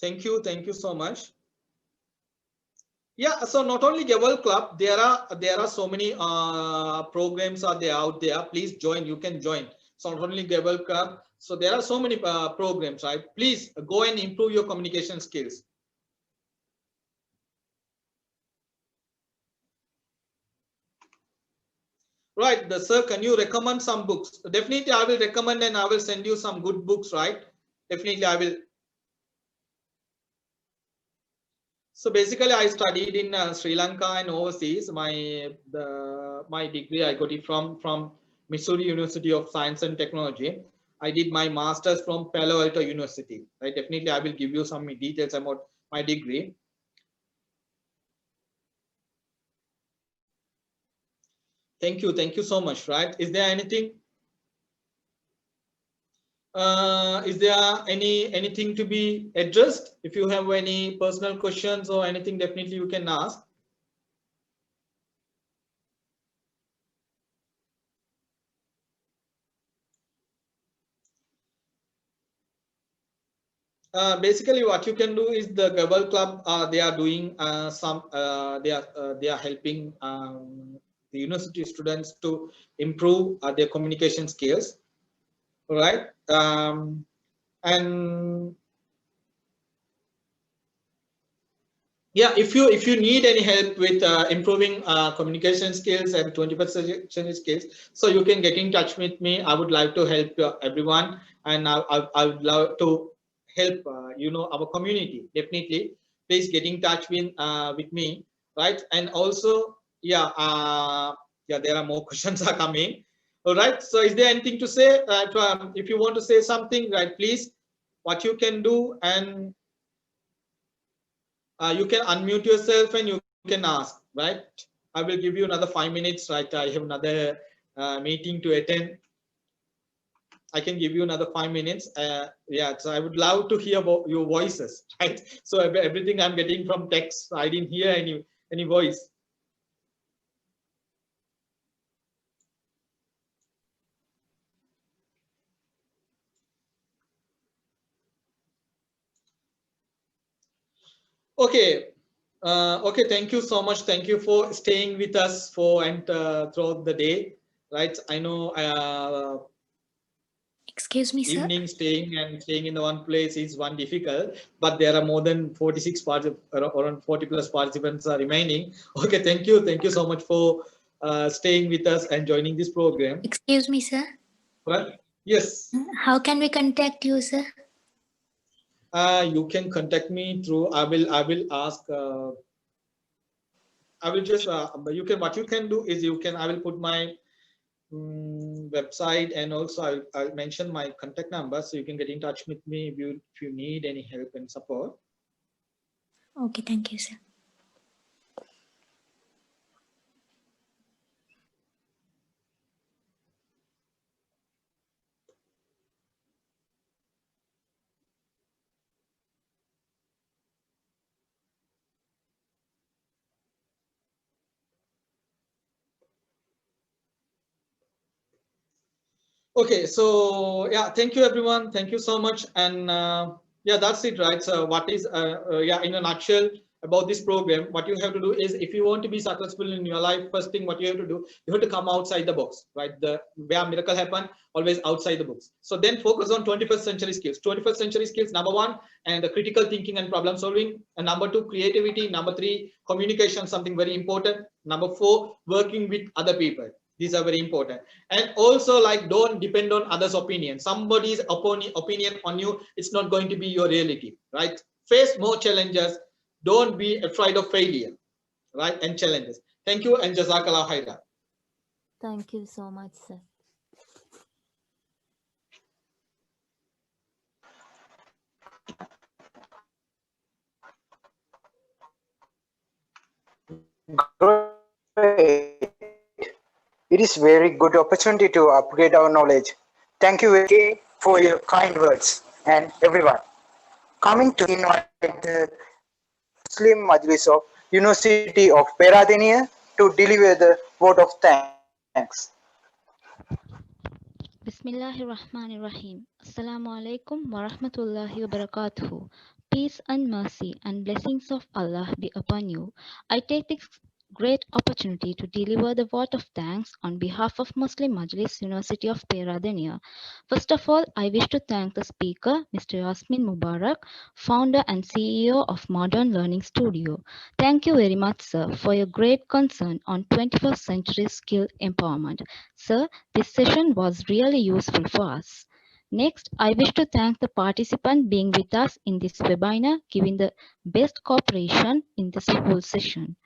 Thank you so much. Yeah, so not only Gavel Club, there are so many programs are there out there. Please join. You can join. So not only Gavel Club, so there are so many programs, right? Please go and improve your communication skills. Right, sir, can you recommend some books? Definitely, I will recommend and I will send you some good books, right? Definitely, I will. So basically, I studied in Sri Lanka and overseas. My degree I got it from Missouri University of Science and Technology. I did my master's from Palo Alto University. Right, definitely, I will give you some details about my degree. Thank you so much. Right? Is there anything? Is there anything to be addressed? If you have any personal questions or anything, definitely you can ask. Basically, what you can do is the Global Club. They are doing they are helping the university students to improve their communication skills, right? And yeah, if you need any help with improving communication skills and 21st century skills, so you can get in touch with me. I would like to help everyone, and I would love to help our community. Definitely, please get in touch with me, right? And also, yeah, there are more questions are coming. All right. So, is there anything to say? If you want to say something, right? Please, what you can do, and you can unmute yourself and you can ask, right? I will give you another 5 minutes, right? I have another meeting to attend. I can give you another 5 minutes. Yeah, so I would love to hear about your voices, right? So everything I'm getting from text, I didn't hear any voice. Okay. Okay, thank you so much. Thank you for staying with us throughout the day, right? I know Excuse me, sir. evening staying in the one place is one difficult, but there are more than 46 around 40 plus participants are remaining. Okay, thank you so much for staying with us and joining this program. Excuse me, sir. Well, yes. How can we contact you, sir? You can contact me through. I will ask. I will just. You can. What you can do is you can. I will put my website, and also I'll mention my contact number, so you can get in touch with me if you need any help and support. Okay, thank you, sir. Okay, so yeah, thank you everyone. Thank you so much. And yeah, that's it, right? So what is, yeah, in a nutshell about this program, what you have to do is, if you want to be successful in your life, first thing what you have to do, you have to come outside the box, right? Where miracle happen, always outside the box. So then focus on 21st century skills. 21st century skills, number one, and the critical thinking and problem solving. And number two, creativity. Number three, communication, something very important. Number four, working with other people. These are very important. And also, like, don't depend on others' opinion. Somebody's opinion on you, it's not going to be your reality, right? Face more challenges. Don't be afraid of failure, right? And challenges. Thank you, and Jazakallah khairan. Thank you so much, sir. Great. It is very good opportunity to upgrade our knowledge. Thank you again for your kind words, and everyone. Coming to invite the Muslim Majlis of University of Peradeniya to deliver the vote of thanks. Bismillahirrahmanirrahim. Assalamu alaikum wa rahmatullahi wa barakatuhu. Peace and mercy and blessings of Allah be upon you. I take this great opportunity to deliver the vote of thanks on behalf of Muslim Majlis University of Peradeniya. First of all, I wish to thank the speaker, Mr. Yasmin Mubarak, founder and CEO of Modern Learning Studio. Thank you very much, sir, for your great concern on 21st century skill empowerment. Sir, this session was really useful for us. Next, I wish to thank the participant being with us in this webinar, giving the best cooperation in this whole session.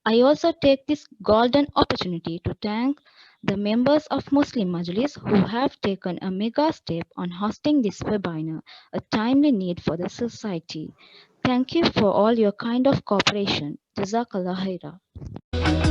I also take this golden opportunity to thank the members of Muslim Majlis who have taken a mega step on hosting this webinar, a timely need for the society. Thank you for all your kind of cooperation. Jazakallah khaira.